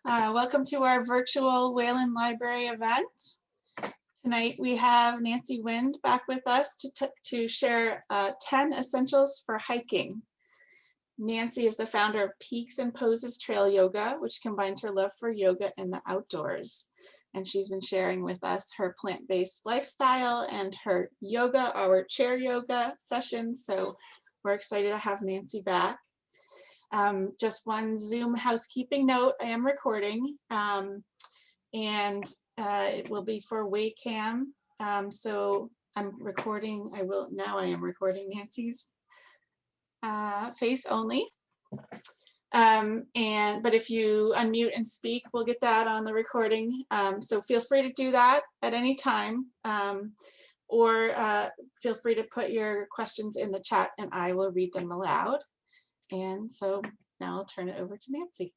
Welcome to our virtual Wayland Library event. Tonight we have Nancy Wind back with us to share 10 essentials for hiking. Nancy is the founder of PeaksandPoses Trail Yoga, which combines her love for yoga and the outdoors. And she's been sharing with us her plant-based lifestyle and her yoga, our chair yoga sessions. So we're excited to have Nancy back. Just one Zoom housekeeping note, I am recording and it will be for Waycam. So I'm recording, I am recording Nancy's face only. But if you unmute and speak, we'll get that on the recording. So feel free to do that at any time, or feel free to put your questions in the chat and I will read them aloud. And so now I'll turn it over to Nancy.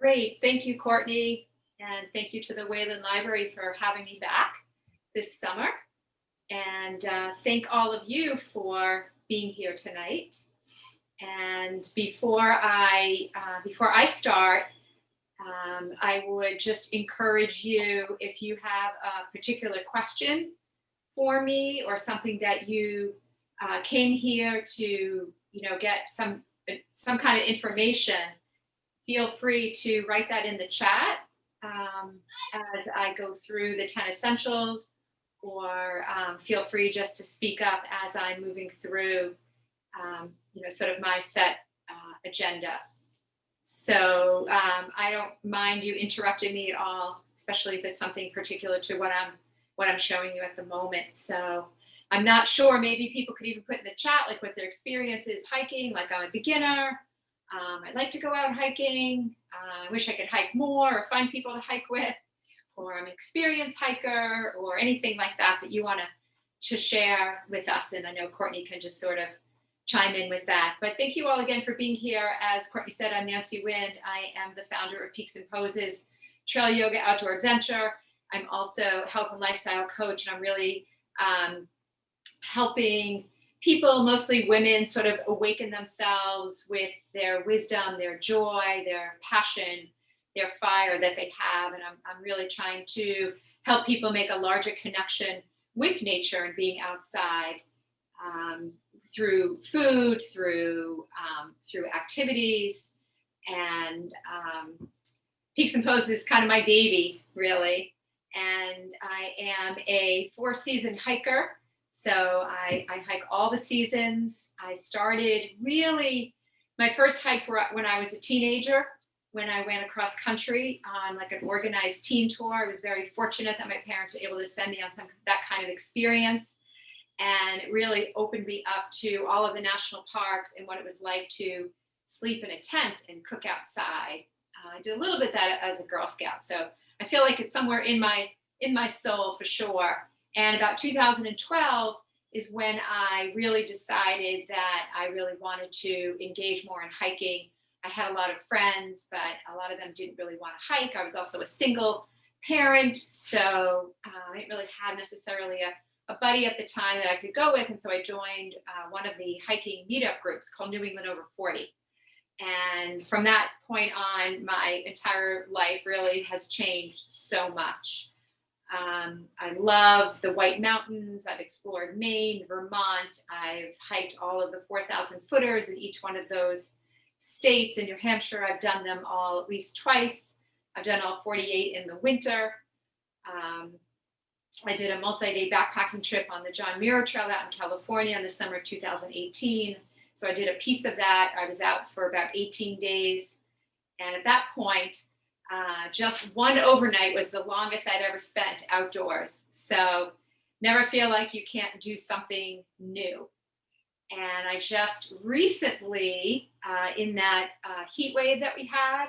Great, thank you, Courtney, and thank you to the Wayland Library for having me back this summer. And thank all of you for being here tonight. And before I start, I would just encourage you, if you have a particular question for me or something that you came here to, get some kind of information, feel free to write that in the chat as I go through the 10 essentials, or feel free just to speak up as I'm moving through, sort of my set agenda. So I don't mind you interrupting me at all, especially if it's something particular to what I'm showing you at the moment. So I'm not sure, maybe people could even put in the chat like what their experience is hiking, like I'm a beginner. I'd like to go out hiking. I wish I could hike more or find people to hike with, or I'm an experienced hiker, or anything like that you want to share with us. And I know Courtney can just sort of chime in with that. But thank you all again for being here. As Courtney said, I'm Nancy Wind. I am the founder of Peaks and Poses Trail Yoga Outdoor Adventure. I'm also a health and lifestyle coach, and I'm really helping people, mostly women, sort of awaken themselves with their wisdom, their joy, their passion, their fire that they have. And I'm really trying to help people make a larger connection with nature and being outside through food, through activities. And Peaks and Poses is kind of my baby, really. And I am a 4-season hiker. So I hike all the seasons. I started my first hikes were when I was a teenager, when I went across country on like an organized teen tour. I was very fortunate that my parents were able to send me on that kind of experience. And it really opened me up to all of the national parks and what it was like to sleep in a tent and cook outside. I did a little bit of that as a Girl Scout. So I feel like it's somewhere in my soul for sure. And about 2012 is when I really decided that I really wanted to engage more in hiking. I had a lot of friends, but a lot of them didn't really want to hike. I was also a single parent, so I didn't really have necessarily a buddy at the time that I could go with. And so I joined one of the hiking meetup groups called New England Over 40. And from that point on, my entire life really has changed so much. I love the White Mountains. I've explored Maine, Vermont. I've hiked all of the 4,000 footers in each one of those states. In New Hampshire, I've done them all at least twice. I've done all 48 in the winter. I did a multi-day backpacking trip on the John Muir Trail out in California in the summer of 2018. So I did a piece of that. I was out for about 18 days. And at that point, just one overnight was the longest I'd ever spent outdoors. So never feel like you can't do something new. And I just recently, in that heat wave that we had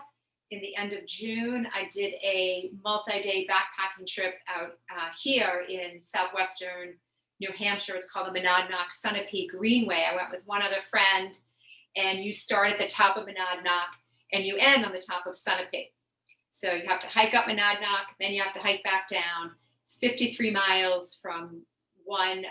in the end of June, I did a multi-day backpacking trip out here in southwestern New Hampshire. It's called the Monadnock Sunapee Greenway. I went with one other friend, and you start at the top of Monadnock and you end on the top of Sunapee. So you have to hike up Monadnock, then you have to hike back down. It's 53 miles from one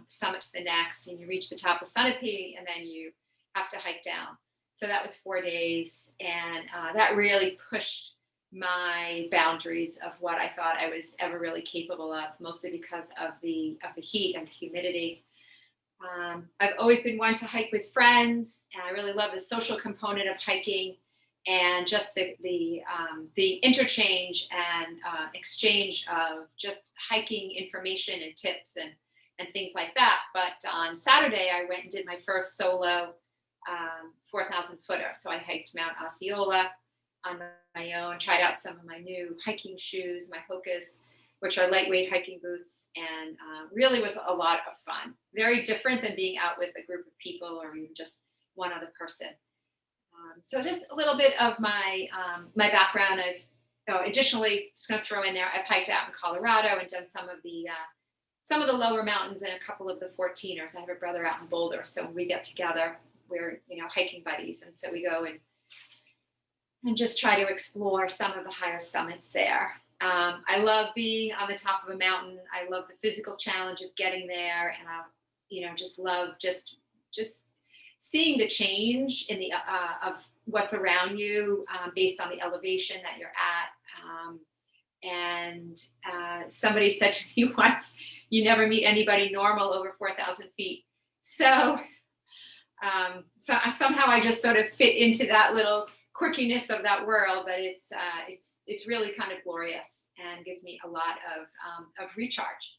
summit to the next, and you reach the top of Sunapee, and then you have to hike down. So that was 4 days. And that really pushed my boundaries of what I thought I was ever really capable of, mostly because of the heat and humidity. I've always been one to hike with friends, and I really love the social component of hiking and just the interchange and exchange of just hiking information and tips and things like that. But on Saturday, I went and did my first solo 4,000 footer. So I hiked Mount Osceola on my own, tried out some of my new hiking shoes, my Hokas, which are lightweight hiking boots, and really was a lot of fun. Very different than being out with a group of people or even just one other person. So just a little bit of my my background. Additionally, just going to throw in there, I've hiked out in Colorado and done some of the lower mountains and a couple of the 14ers. I have a brother out in Boulder, so when we get together, we're hiking buddies, and so we go and just try to explore some of the higher summits there. I love being on the top of a mountain. I love the physical challenge of getting there, and I, just love just seeing the change in the of what's around you based on the elevation that you're at. And somebody said to me once, "You never meet anybody normal over 4,000 feet." So somehow I just sort of fit into that little quirkiness of that world, but it's really kind of glorious and gives me a lot of recharge.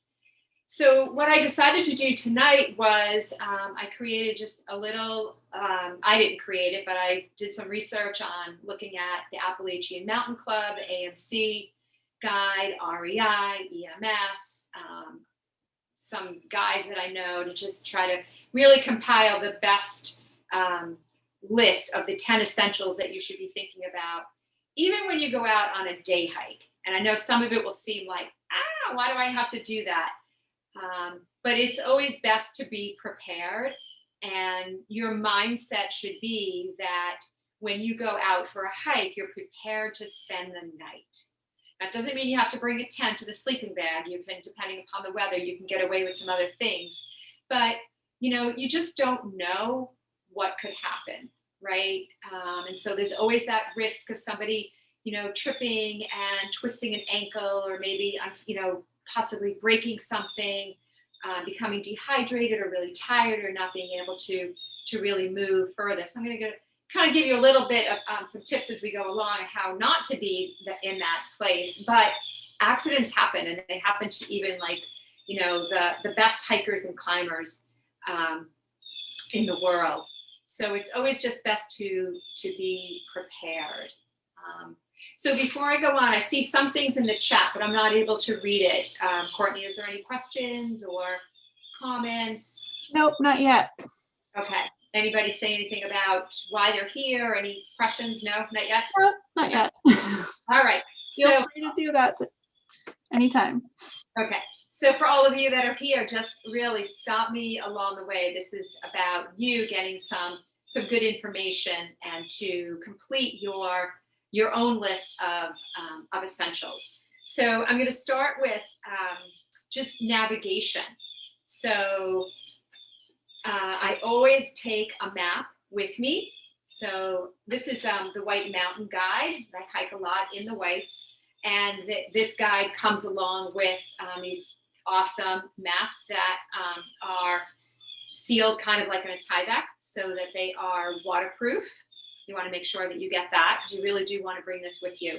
So what I decided to do tonight was I created just a little, I didn't create it, but I did some research on looking at the Appalachian Mountain Club, the AMC guide, REI, EMS, some guides that I know, to just try to really compile the best list of the 10 essentials that you should be thinking about, even when you go out on a day hike. And I know some of it will seem like, why do I have to do that? But it's always best to be prepared, and your mindset should be that when you go out for a hike, you're prepared to spend the night. That doesn't mean you have to bring a tent and a sleeping bag. You can, depending upon the weather, you can get away with some other things. But, you just don't know what could happen, right? And so there's always that risk of somebody, tripping and twisting an ankle, or maybe, possibly breaking something, becoming dehydrated or really tired, or not being able to really move further. So I'm going to kind of give you a little bit of some tips as we go along on how not to be in that place. But accidents happen, and they happen to even the best hikers and climbers in the world. So it's always just best to be prepared. So before I go on, I see some things in the chat, but I'm not able to read it. Courtney, is there any questions or comments? Nope, not yet. Okay. Anybody say anything about why they're here? Any questions? No, not yet? Nope, not yet. All right. Feel free to do that anytime. Okay. So for all of you that are here, just really stop me along the way. This is about you getting some good information and to complete your own list of essentials. So I'm going to start with just navigation. So I always take a map with me. So this is the White Mountain Guide. I hike a lot in the Whites. And this guide comes along with these awesome maps that are sealed kind of like in a tie back, so that they are waterproof. You want to make sure that you get that, because you really do want to bring this with you.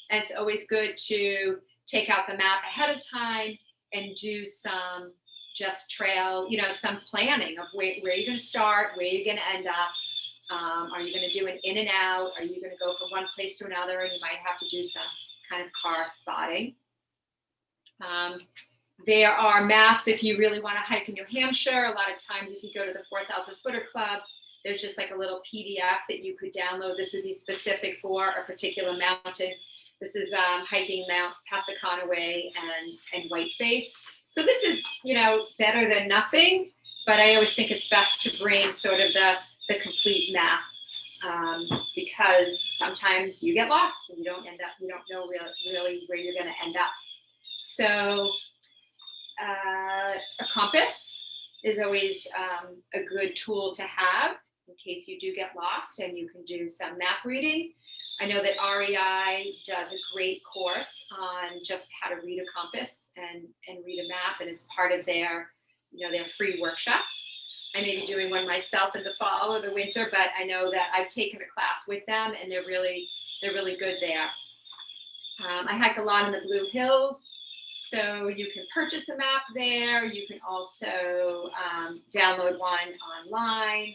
And it's always good to take out the map ahead of time and do some just trail, some planning of where you're going to start, where you're going to end up. Are you going to do an in and out? Are you going to go from one place to another? And you might have to do some kind of car spotting. There are maps if you really want to hike in New Hampshire. A lot of times if you go to the 4,000 Footer Club, there's just like a little PDF that you could download. This would be specific for a particular mountain. This is hiking Mount Passaconaway and Whiteface. So this is, better than nothing, but I always think it's best to bring sort of the complete map, because sometimes you get lost and you don't know really where you're going to end up. So a compass is always a good tool to have. in case you do get lost, and you can do some map reading. I know that REI does a great course on just how to read a compass and read a map, and it's part of their, their free workshops. I may be doing one myself in the fall or the winter, but I know that I've taken a class with them, and they're really good there. I hike a lot in the Blue Hills, so you can purchase a map there. You can also download one online.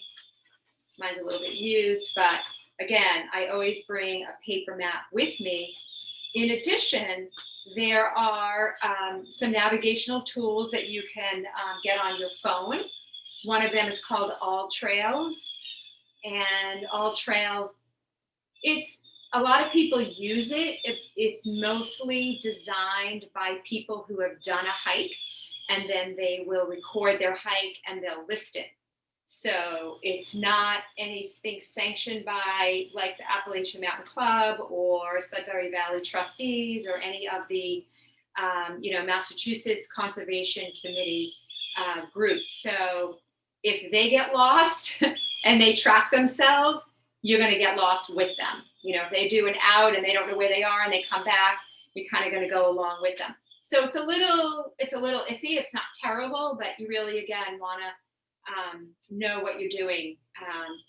Mine's a little bit used, but again, I always bring a paper map with me. In addition, there are some navigational tools that you can get on your phone. One of them is called All Trails, and All Trails, a lot of people use it. It's mostly designed by people who have done a hike, and then they will record their hike and they'll list it. So it's not anything sanctioned by like the Appalachian Mountain Club or Sudbury Valley Trustees or any of the, Massachusetts Conservation Committee groups. So if they get lost and they track themselves, you're going to get lost with them. If they do an out and they don't know where they are and they come back, you're kind of going to go along with them. So it's a little iffy. It's not terrible, but you really, again, want to know what you're doing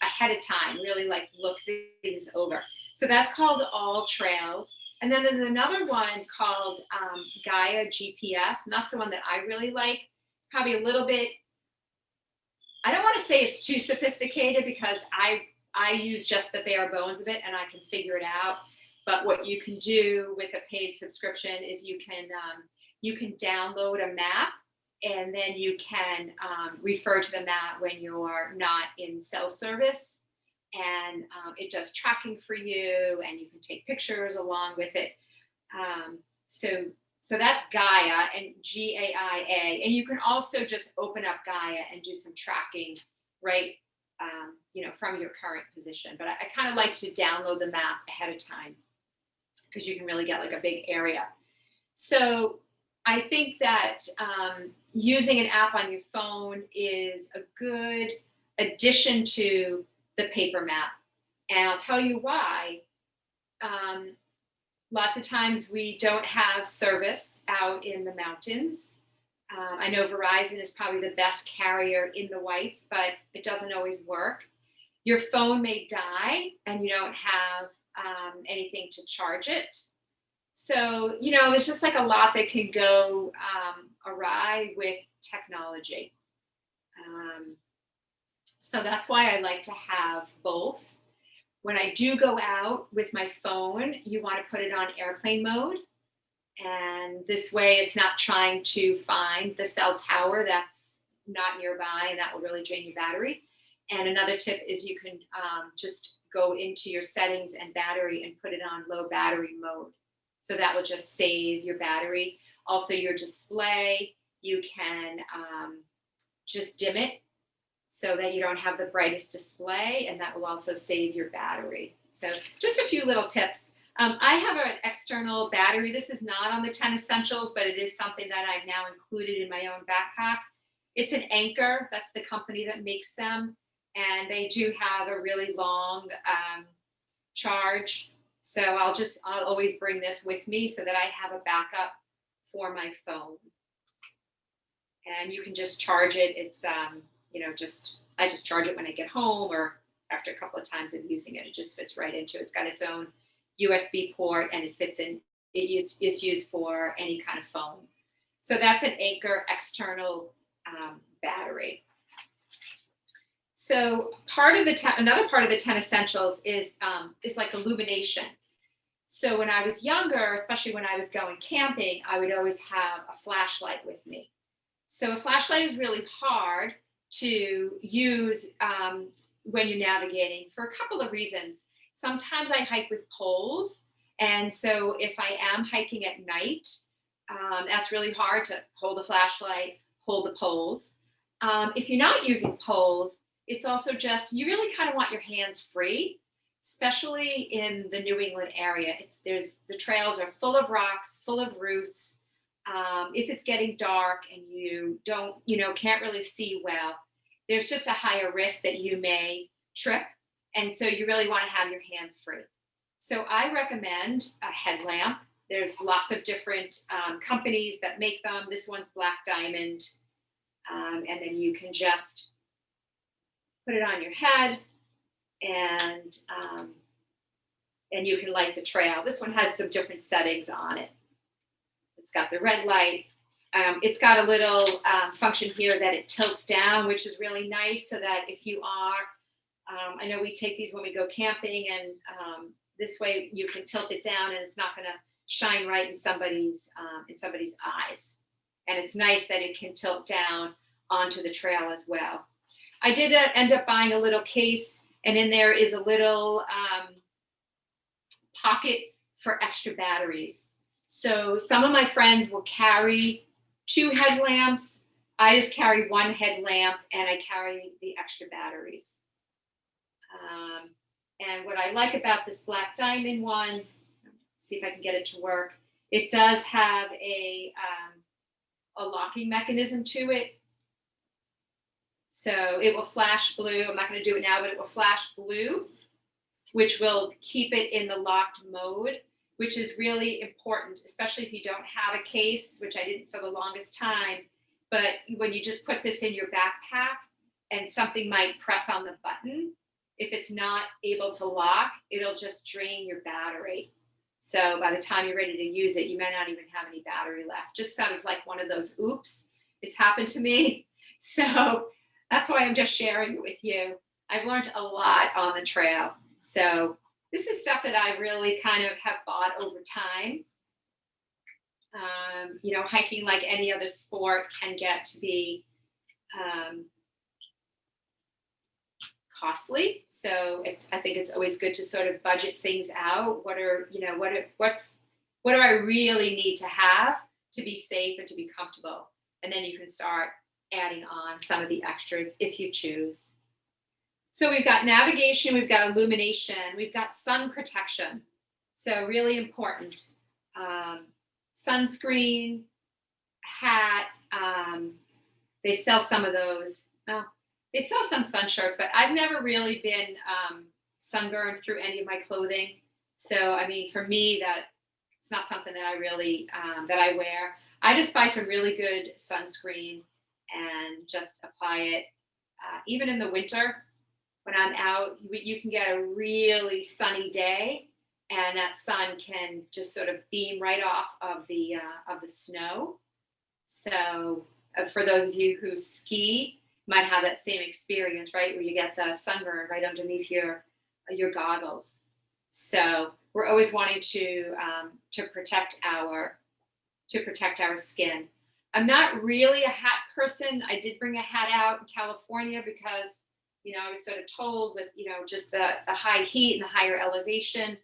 ahead of time, really like look things over. So that's called All Trails. And then there's another one called Gaia GPS, and that's the one that I really like. It's probably a little bit, I don't want to say it's too sophisticated, because I use just the bare bones of it and I can figure it out. But what you can do with a paid subscription is you can download a map, and then you can refer to the map when you're not in cell service, and it does tracking for you, and you can take pictures along with it. So that's Gaia, and GAIA, and you can also just open up Gaia and do some tracking, right? From your current position. But I kind of like to download the map ahead of time, because you can really get like a big area. So I think that using an app on your phone is a good addition to the paper map. And I'll tell you why. Lots of times we don't have service out in the mountains. I know Verizon is probably the best carrier in the Whites, but it doesn't always work. Your phone may die and you don't have anything to charge it. So, there's just like a lot that can go awry with technology. So that's why I like to have both. When I do go out with my phone, you want to put it on airplane mode. And this way it's not trying to find the cell tower that's not nearby, and that will really drain your battery. And another tip is you can just go into your settings and battery and put it on low battery mode. So that will just save your battery. Also your display, you can just dim it so that you don't have the brightest display, and that will also save your battery. So just a few little tips. I have an external battery. This is not on the 10 essentials, but it is something that I've now included in my own backpack. It's an Anchor. That's the company that makes them. And they do have a really long charge. So I'll always bring this with me so that I have a backup for my phone. And you can just charge it. It's, I just charge it when I get home, or after a couple of times of using it. It just fits right into it. It's got its own USB port, and it fits in. It's used for any kind of phone. So that's an Anchor external battery. So another part of the 10 essentials is like illumination. So when I was younger, especially when I was going camping, I would always have a flashlight with me. So a flashlight is really hard to use when you're navigating for a couple of reasons. Sometimes I hike with poles. And so if I am hiking at night, that's really hard to hold a flashlight, hold the poles. If you're not using poles, it's also just, you really kind of want your hands free, especially in the New England area. The trails are full of rocks, full of roots. If it's getting dark and you can't really see well, there's just a higher risk that you may trip. And so you really want to have your hands free. So I recommend a headlamp. There's lots of different companies that make them. This one's Black Diamond. And then you can just put it on your head and you can light the trail. This one has some different settings on it. It's got the red light. It's got a little function here that it tilts down, which is really nice, so that if you are, I know we take these when we go camping, and this way you can tilt it down and it's not going to shine right in somebody's eyes. And it's nice that it can tilt down onto the trail as well. I did end up buying a little case, and in there is a little pocket for extra batteries. So some of my friends will carry 2 headlamps. I just carry 1 headlamp, and I carry the extra batteries. And what I like about this Black Diamond one, see if I can get it to work, it does have a locking mechanism to it. So it will flash blue. I'm not going to do it now, but it will flash blue, which will keep it in the locked mode, which is really important, especially if you don't have a case, which I didn't for the longest time. But when you just put this in your backpack and something might press on the button, if it's not able to lock, it'll just drain your battery. So by the time you're ready to use it, you may not even have any battery left. Just sort of like one of those oops, it's happened to me. So that's why I'm just sharing it with you. I've learned a lot on the trail. So this is stuff that I really kind of have bought over time. Hiking, like any other sport, can get to be costly. So I think it's always good to sort of budget things out. What do I really need to have to be safe and to be comfortable? And then you can start adding on some of the extras if you choose. So we've got navigation, we've got illumination, we've got sun protection. So really important. Sunscreen, hat, they sell some of those. They sell some sun shirts, but I've never really been sunburned through any of my clothing. So, I mean, for me, that it's not something that I really, that I wear. I just buy some really good sunscreen and just apply it. Even in the winter, when I'm out, you can get a really sunny day, and that sun can just sort of beam right off of the snow. So for those of you who ski, might have that same experience, right? Where you get the sunburn right underneath your goggles. So we're always wanting to protect our skin. I'm not really a hat person. I did bring a hat out in California because, I was sort of told with, just the high heat and the higher elevation.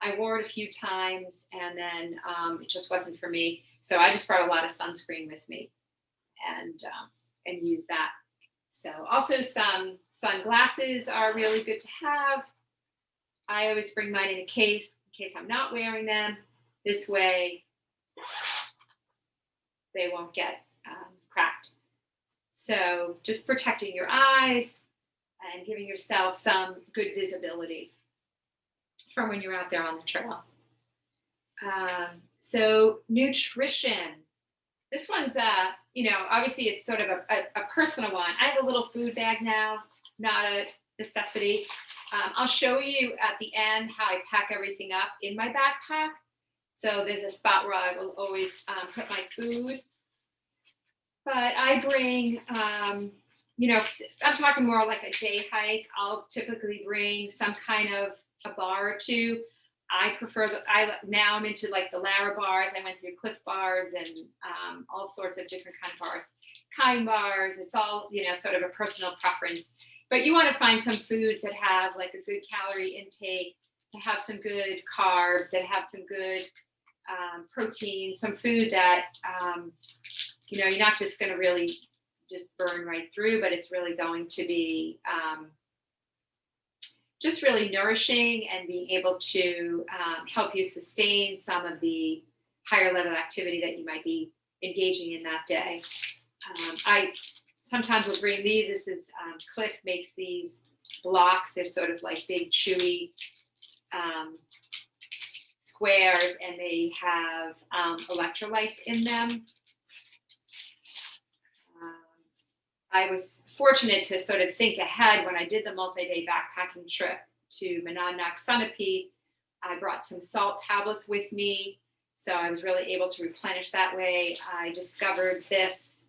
I wore it a few times, and then it just wasn't for me. So I just brought a lot of sunscreen with me and used that. So also some sunglasses are really good to have. I always bring mine in a case in case I'm not wearing them. This way they won't get cracked. So just protecting your eyes and giving yourself some good visibility from when you're out there on the trail. So nutrition. This one's, obviously it's sort of a personal one. I have a little food bag now, not a necessity. I'll show you at the end how I pack everything up in my backpack. So there's a spot where I will always put my food. But I bring, I'm talking more like a day hike. I'll typically bring some kind of a bar or two. I prefer now I'm into like the Lara bars. I went through Cliff bars and all sorts of different kind of bars, kind bars. It's all, sort of a personal preference. But you want to find some foods that have like a good calorie intake, that have some good carbs, that have some good protein, some food that, you're not just going to really just burn right through, but it's really going to be just really nourishing and being able to help you sustain some of the higher level activity that you might be engaging in that day. I sometimes will bring these. This is Cliff makes these blocks. They're sort of like big, chewy squares, and they have electrolytes in them. I was fortunate to sort of think ahead when I did the multi-day backpacking trip to Monadnock Sunapee. I brought some salt tablets with me, so I was really able to replenish that way. I discovered this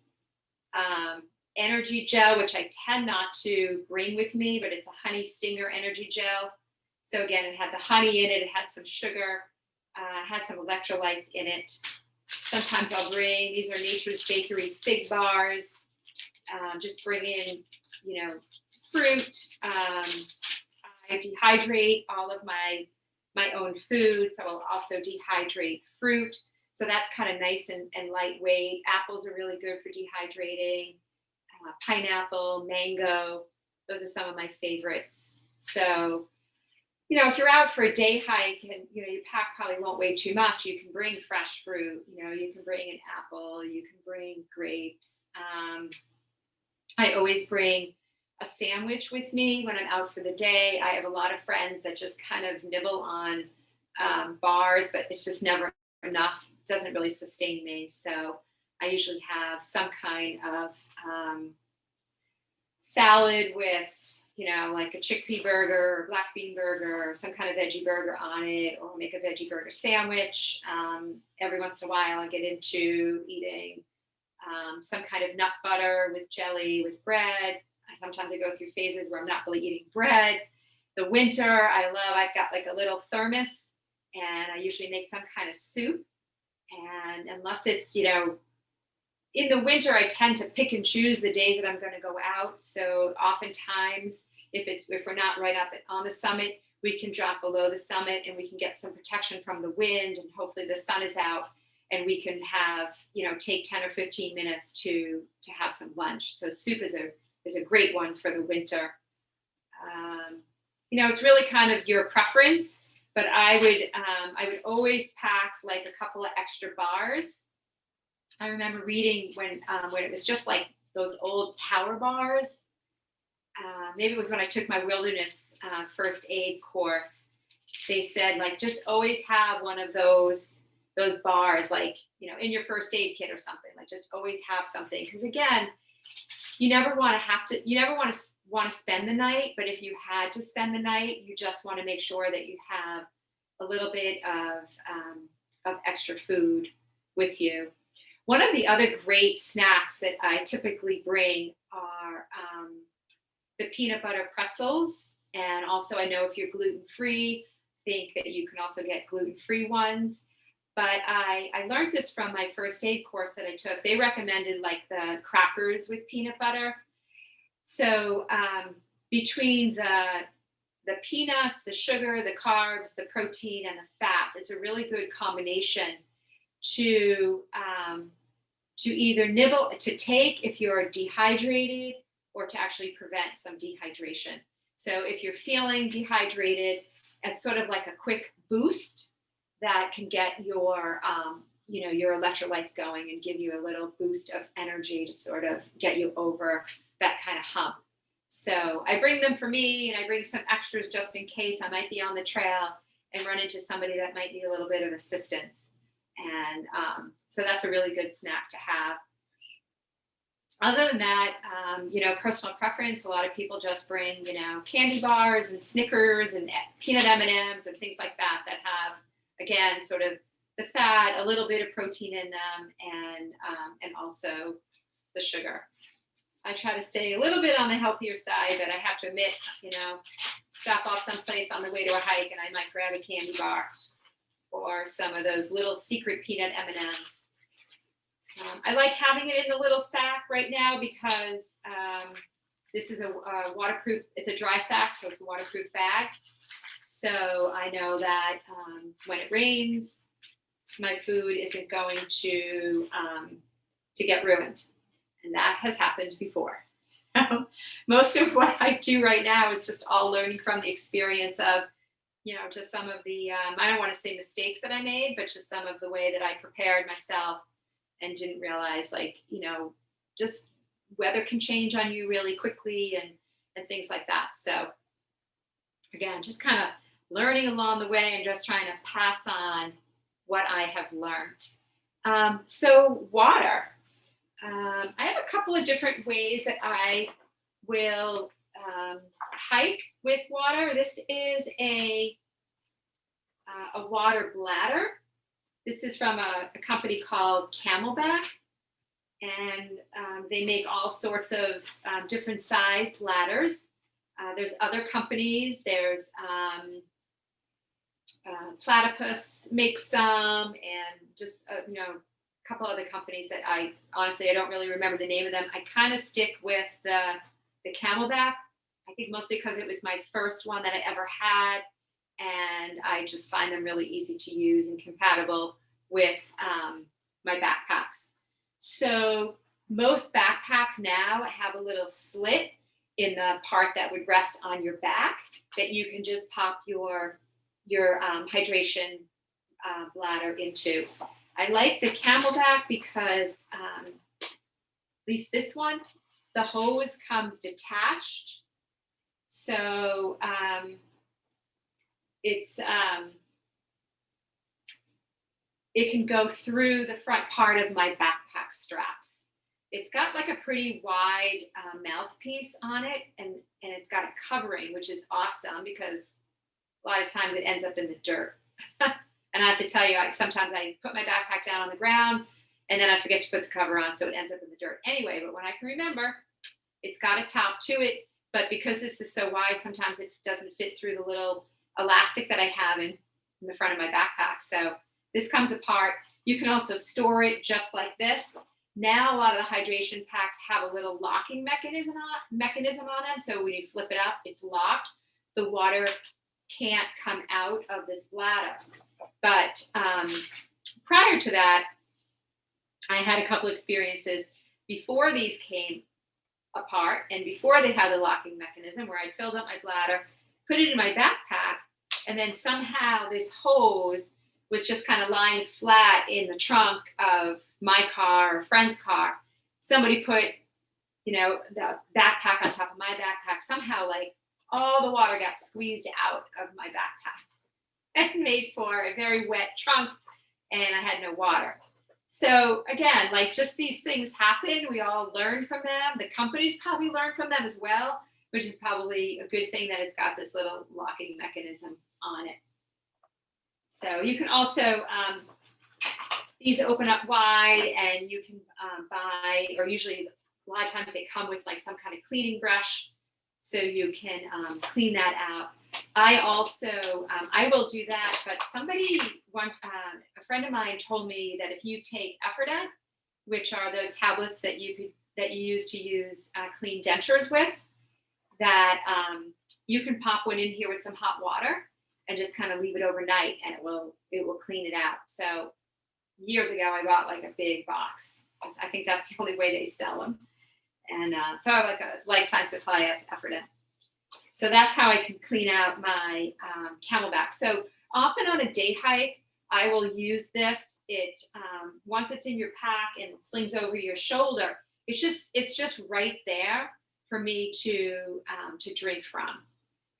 energy gel, which I tend not to bring with me, but it's a honey stinger energy gel. So again, it had the honey in it, it had some sugar, had some electrolytes in it. Sometimes I'll bring, these are Nature's Bakery fig bars. Just bring in, you know, fruit. I dehydrate all of my own food, so I'll also dehydrate fruit. So that's kind of nice and lightweight. Apples are really good for dehydrating. Pineapple, mango, those are some of my favorites. So, you know, if you're out for a day hike and, you know, your pack probably won't weigh too much, you can bring fresh fruit. You know, you can bring an apple, you can bring grapes. I always bring a sandwich with me when I'm out for the day. I have a lot of friends that just kind of nibble on bars, but it's just never enough. It doesn't really sustain me. So I usually have some kind of salad with, you know, like a chickpea burger or black bean burger or some kind of veggie burger on it, or make a veggie burger sandwich. Every once in a while, I get into eating some kind of nut butter with jelly with bread. Sometimes I go through phases where I'm not really eating bread. The winter, I've got like a little thermos, and I usually make some kind of soup. And unless it's, you know, in the winter, I tend to pick and choose the days that I'm going to go out. So oftentimes, if we're not right up on the summit, we can drop below the summit and we can get some protection from the wind, and hopefully the sun is out, and we can have, you know, take 10 or 15 minutes to have some lunch. So soup is a great one for the winter. You know, it's really kind of your preference, but I would always pack like a couple of extra bars. I remember reading when it was just like those old power bars. Maybe it was when I took my wilderness first aid course. They said, like, just always have one of those bars, like, you know, in your first aid kit or something. Like, just always have something, because again, you never want to spend the night, but if you had to spend the night, you just want to make sure that you have a little bit of extra food with you. One of the other great snacks that I typically bring are the peanut butter pretzels. And also, I know if you're gluten-free, think that you can also get gluten-free ones. But I learned this from my first aid course that I took. They recommended like the crackers with peanut butter. So between the peanuts, the sugar, the carbs, the protein, and the fats, it's a really good combination to either nibble, to take if you're dehydrated, or to actually prevent some dehydration. So if you're feeling dehydrated, it's sort of like a quick boost that can get your, you know, your electrolytes going and give you a little boost of energy to sort of get you over that kind of hump. So I bring them for me, and I bring some extras just in case I might be on the trail and run into somebody that might need a little bit of assistance. And so that's a really good snack to have. Other than that, you know, personal preference, a lot of people just bring, you know, candy bars and Snickers and peanut M&Ms and things like that have, again, sort of the fat, a little bit of protein in them, and also the sugar. I try to stay a little bit on the healthier side, but I have to admit, you know, stop off someplace on the way to a hike and I might grab a candy bar or some of those little secret peanut M&Ms. I like having it in the little sack right now because this is a waterproof, it's a dry sack, so it's a waterproof bag. So I know that when it rains, my food isn't going to get ruined. And that has happened before. So most of what I do right now is just all learning from the experience of, you know, just some of the, I don't want to say mistakes that I made, but just some of the way that I prepared myself and didn't realize, like, you know, just weather can change on you really quickly. And things like that. So again, just kind of learning along the way and just trying to pass on what I have learned. So water. I have a couple of different ways that I will hike with water. This is a water bladder. This is from a company called Camelback, and they make all sorts of different sized bladders. There's other companies. There's Platypus makes some, and just a couple other companies that I don't really remember the name of them. I kind of stick with the Camelback. I think mostly because it was my first one that I ever had, and I just find them really easy to use and compatible with my backpacks. So most backpacks now have a little slit in the part that would rest on your back that you can just pop your hydration bladder into. I like the Camelback because at least this one, the hose comes detached. So it can go through the front part of my backpack straps. It's got like a pretty wide mouthpiece on it, and it's got a covering, which is awesome because a lot of times it ends up in the dirt. And I have to tell you, sometimes I put my backpack down on the ground and then I forget to put the cover on, so it ends up in the dirt. Anyway, but when I can remember, it's got a top to it, but because this is so wide, sometimes it doesn't fit through the little elastic that I have in the front of my backpack. So this comes apart. You can also store it just like this. Now a lot of the hydration packs have a little locking mechanism on them. So when you flip it up, it's locked. The water can't come out of this bladder. But prior to that, I had a couple experiences before these came apart and before they had the locking mechanism, where I filled up my bladder, put it in my backpack, and then somehow this hose was just kind of lying flat in the trunk of my car or a friend's car. Somebody put, the backpack on top of my backpack. Somehow, like, all the water got squeezed out of my backpack and made for a very wet trunk, and I had no water. So again, like, just these things happen. We all learn from them. The companies probably learn from them as well, which is probably a good thing that it's got this little locking mechanism on it. So you can also, these open up wide, and you can buy, or usually a lot of times they come with like some kind of cleaning brush, so you can clean that out. I also, I will do that, but a friend of mine told me that if you take Effordent, which are those tablets that you use to use clean dentures with, that you can pop one in here with some hot water and just kind of leave it overnight, and it will clean it out. So years ago, I bought like a big box. I think that's the only way they sell them. And so I have like a lifetime supply of Effordent. So that's how I can clean out my Camelback. So often on a day hike, I will use this. It once it's in your pack and it slings over your shoulder, it's just right there for me to drink from.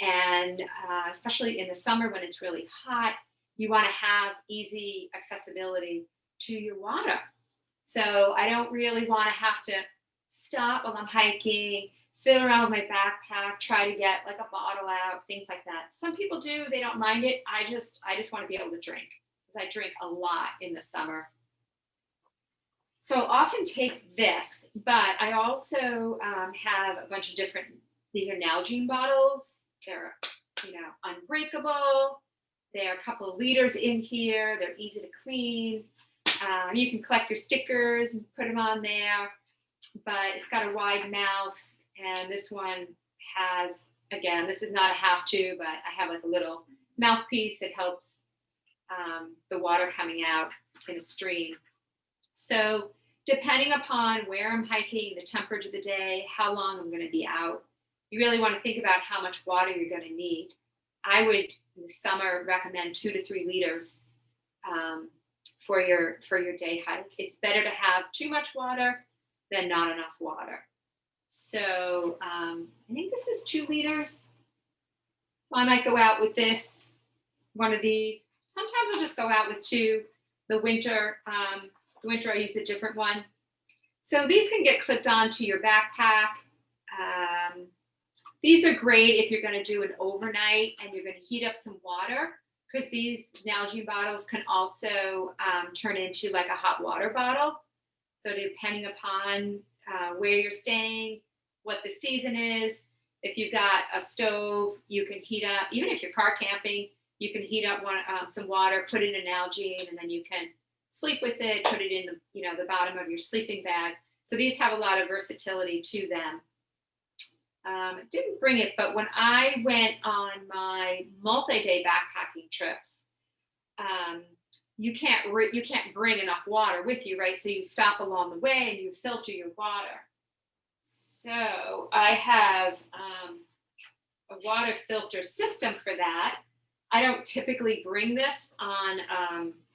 And especially in the summer when it's really hot, you want to have easy accessibility to your water. So I don't really want to have to stop while I'm hiking, fiddle around with my backpack, try to get like a bottle out, things like that. Some people do, they don't mind it. I just want to be able to drink, because I drink a lot in the summer. So I'll often take this, but I also have a bunch of different, these are Nalgene bottles. They're, unbreakable. There are a couple of liters in here. They're easy to clean. You can collect your stickers and put them on there, but it's got a wide mouth. And this one has, again, this is not a have to, but I have like a little mouthpiece that helps the water coming out in a stream. So depending upon where I'm hiking, the temperature of the day, how long I'm going to be out, you really want to think about how much water you're going to need. I would, in the summer, recommend 2 to 3 liters for your day hike. It's better to have too much water than not enough water. So I think this is 2 liters. I might go out with this, one of these. Sometimes I'll just go out with 2. The winter I use a different one. So these can get clipped onto your backpack. These are great if you're going to do an overnight and you're going to heat up some water, because these Nalgene bottles can also turn into like a hot water bottle. So depending upon where you're staying, what the season is, if you've got a stove, you can heat up, even if you're car camping, you can heat up some water, put it in Nalgene, and then you can sleep with it, put it in the bottom of your sleeping bag. So these have a lot of versatility to them. I didn't bring it, but when I went on my multi-day backpacking trips, you can't bring enough water with you, right? So you stop along the way and you filter your water. So I have a water filter system for that. I don't typically bring this on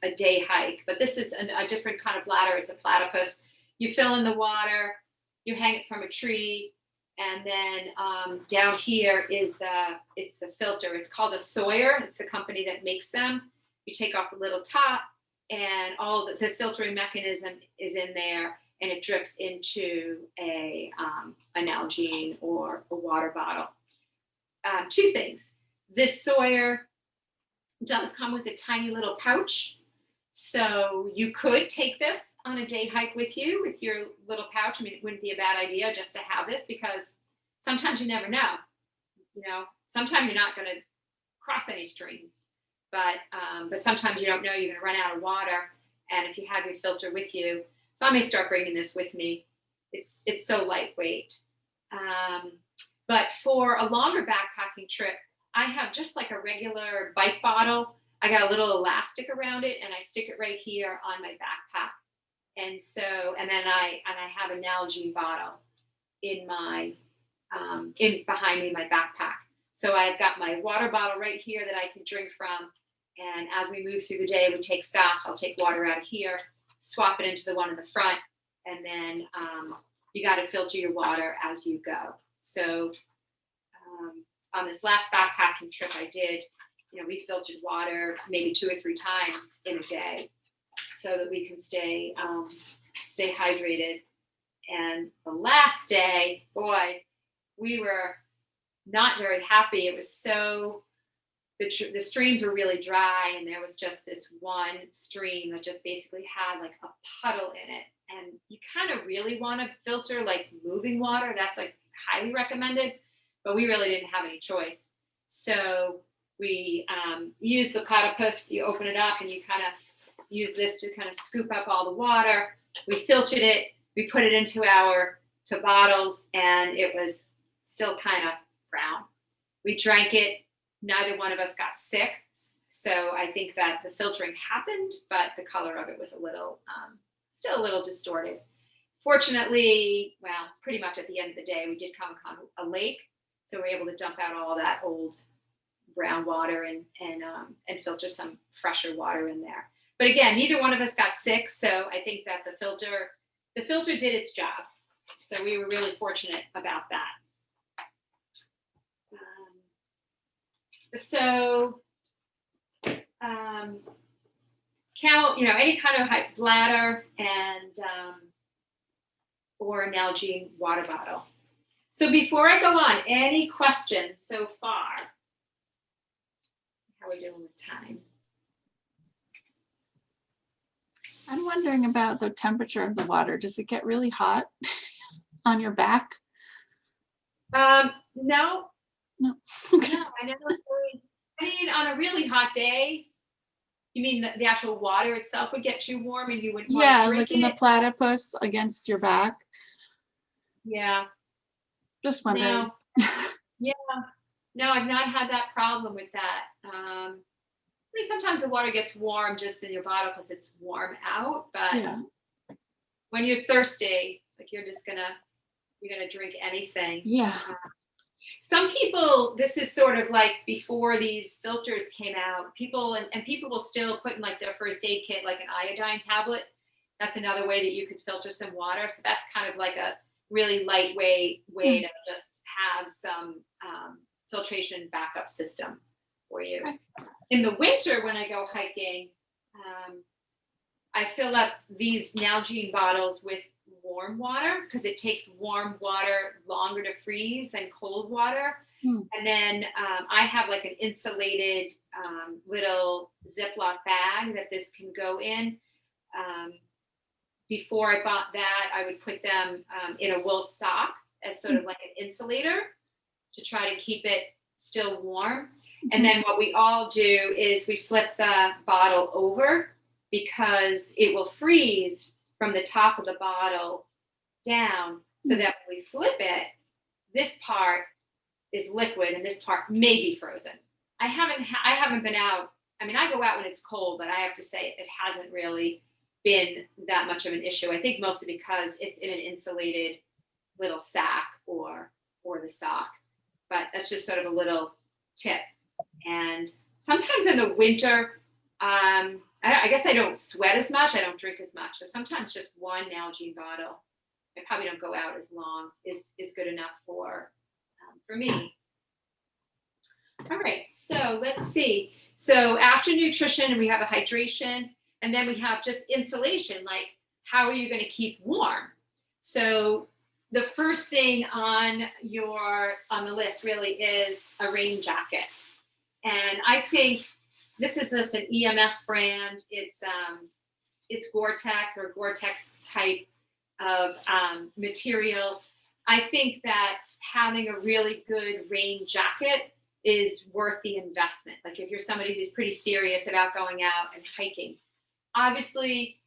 a day hike, but this is a different kind of bladder. It's a platypus. You fill in the water, you hang it from a tree, and then down here is the filter. It's called a Sawyer. It's the company that makes them. You take off the little top, and all the filtering mechanism is in there, and it drips into a Nalgene or a water bottle. 2 things. This Sawyer does come with a tiny little pouch. So you could take this on a day hike with you with your little pouch. I mean, it wouldn't be a bad idea just to have this, because sometimes you never know. Sometimes you're not going to cross any streams, but sometimes you don't know you're going to run out of water. And if you have your filter with you, so I may start bringing this with me. It's so lightweight. But for a longer backpacking trip, I have just like a regular bike bottle. I got a little elastic around it, and I stick it right here on my backpack. And then I have a Nalgene bottle in my behind me in my backpack. So I've got my water bottle right here that I can drink from. And as we move through the day, we take stops. I'll take water out of here, swap it into the one in the front, and then you got to filter your water as you go. So on this last backpacking trip I did, we filtered water maybe 2 or 3 times in a day, so that we can stay hydrated. And the last day, boy, we were not very happy. It was so the streams were really dry, and there was just this one stream that just basically had like a puddle in it. And you kind of really want to filter like moving water. That's like highly recommended, but we really didn't have any choice. So we use the platypus. You open it up and you kind of use this to kind of scoop up all the water. We filtered it. We put it into our bottles, and it was still kind of brown. We drank it. Neither one of us got sick. So I think that the filtering happened, but the color of it was still a little distorted. Fortunately, well, it's pretty much at the end of the day, we did come upon a lake. So we were able to dump out all that old brown water and filter some fresher water in there. But again, neither one of us got sick. So I think that the filter did its job. So we were really fortunate about that. Any kind of bladder and or a Nalgene water bottle. So before I go on, any questions so far? How are we doing with time? I'm wondering about the temperature of the water. Does it get really hot on your back? No. No. No, I never really. I mean, on a really hot day, you mean the actual water itself would get too warm and you wouldn't want to drink like in it? the platypus against your back. Yeah. Just wondering. No. Yeah. No, I've not had that problem with that. I mean, sometimes the water gets warm just in your bottle because it's warm out, but when you're thirsty, like you're gonna drink anything. Yeah. Some people, this is sort of like before these filters came out, people will still put in like their first aid kit, like an iodine tablet. That's another way that you could filter some water. So that's kind of like really lightweight way to just have some filtration backup system for you. Okay. In the winter, when I go hiking, I fill up these Nalgene bottles with warm water because it takes warm water longer to freeze than cold water. And then I have like an insulated little Ziploc bag that this can go in. Before I bought that, I would put them in a wool sock as sort of like an insulator to try to keep it still warm. And then what we all do is we flip the bottle over because it will freeze from the top of the bottle down so that when we flip it, this part is liquid and this part may be frozen. I haven't been out. I mean, I go out when it's cold, but I have to say it hasn't really been that much of an issue. I think mostly because it's in an insulated little sack or the sock. But that's just sort of a little tip. And sometimes in the winter, I guess I don't sweat as much. I don't drink as much. So sometimes just one Nalgene bottle, I probably don't go out as long, is good enough for me. All right, so let's see. So after nutrition, we have a hydration, and then we have just insulation, like how are you going to keep warm? So the first thing on the list really is a rain jacket. And I think this is just an EMS brand. It's Gore-Tex or Gore-Tex type of material. I think that having a really good rain jacket is worth the investment. Like if you're somebody who's pretty serious about going out and hiking, obviously,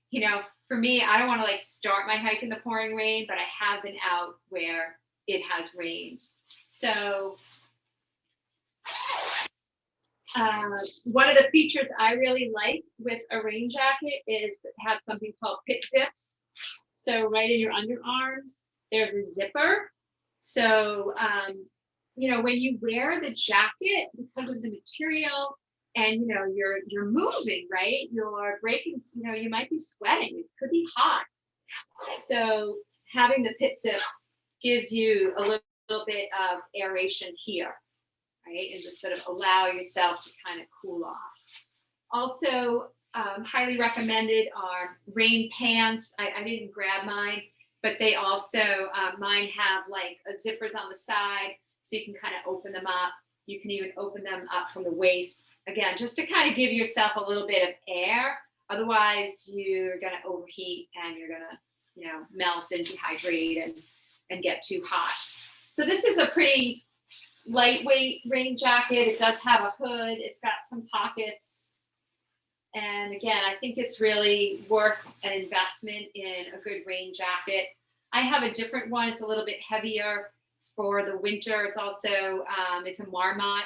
for me, I don't want to like start my hike in the pouring rain, but I have been out where it has rained. So one of the features I really like with a rain jacket is to have something called pit zips. So right in your underarms, there's a zipper. So, when you wear the jacket, because of the material and, you're moving, right? You're breaking, you might be sweating. It could be hot. So having the pit zips gives you a little bit of aeration here, right? And just sort of allow yourself to kind of cool off. Also, highly recommended are rain pants. I didn't grab mine, but they also, mine have like zippers on the side, so you can kind of open them up. You can even open them up from the waist. Again, just to kind of give yourself a little bit of air. Otherwise, you're going to overheat and you're going to, melt and dehydrate and get too hot. So this is a pretty lightweight rain jacket. It does have a hood. It's got some pockets. And again, I think it's really worth an investment in a good rain jacket. I have a different one. It's a little bit heavier for the winter. It's also, it's a Marmot,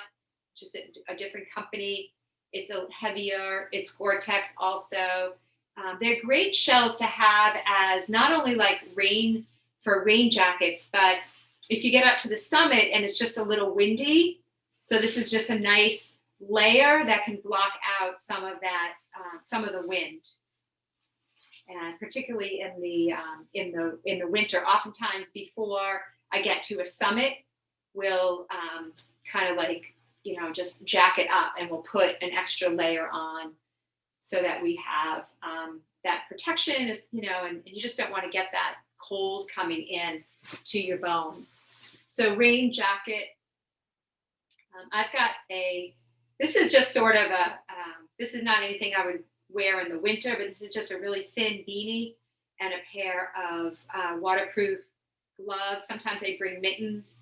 just a different company. It's a heavier, it's Gore-Tex also. They're great shells to have as not only like rain for a rain jacket, but if you get up to the summit and it's just a little windy, so this is just a nice layer that can block out some of that, some of the wind. And particularly in the winter, oftentimes before I get to a summit, we'll kind of like, just jacket up and we'll put an extra layer on so that we have that protection is, and you just don't want to get that cold coming in to your bones. So rain jacket, I've got this is just sort of this is not anything I would wear in the winter, but this is just a really thin beanie and a pair of waterproof gloves. Sometimes they bring mittens,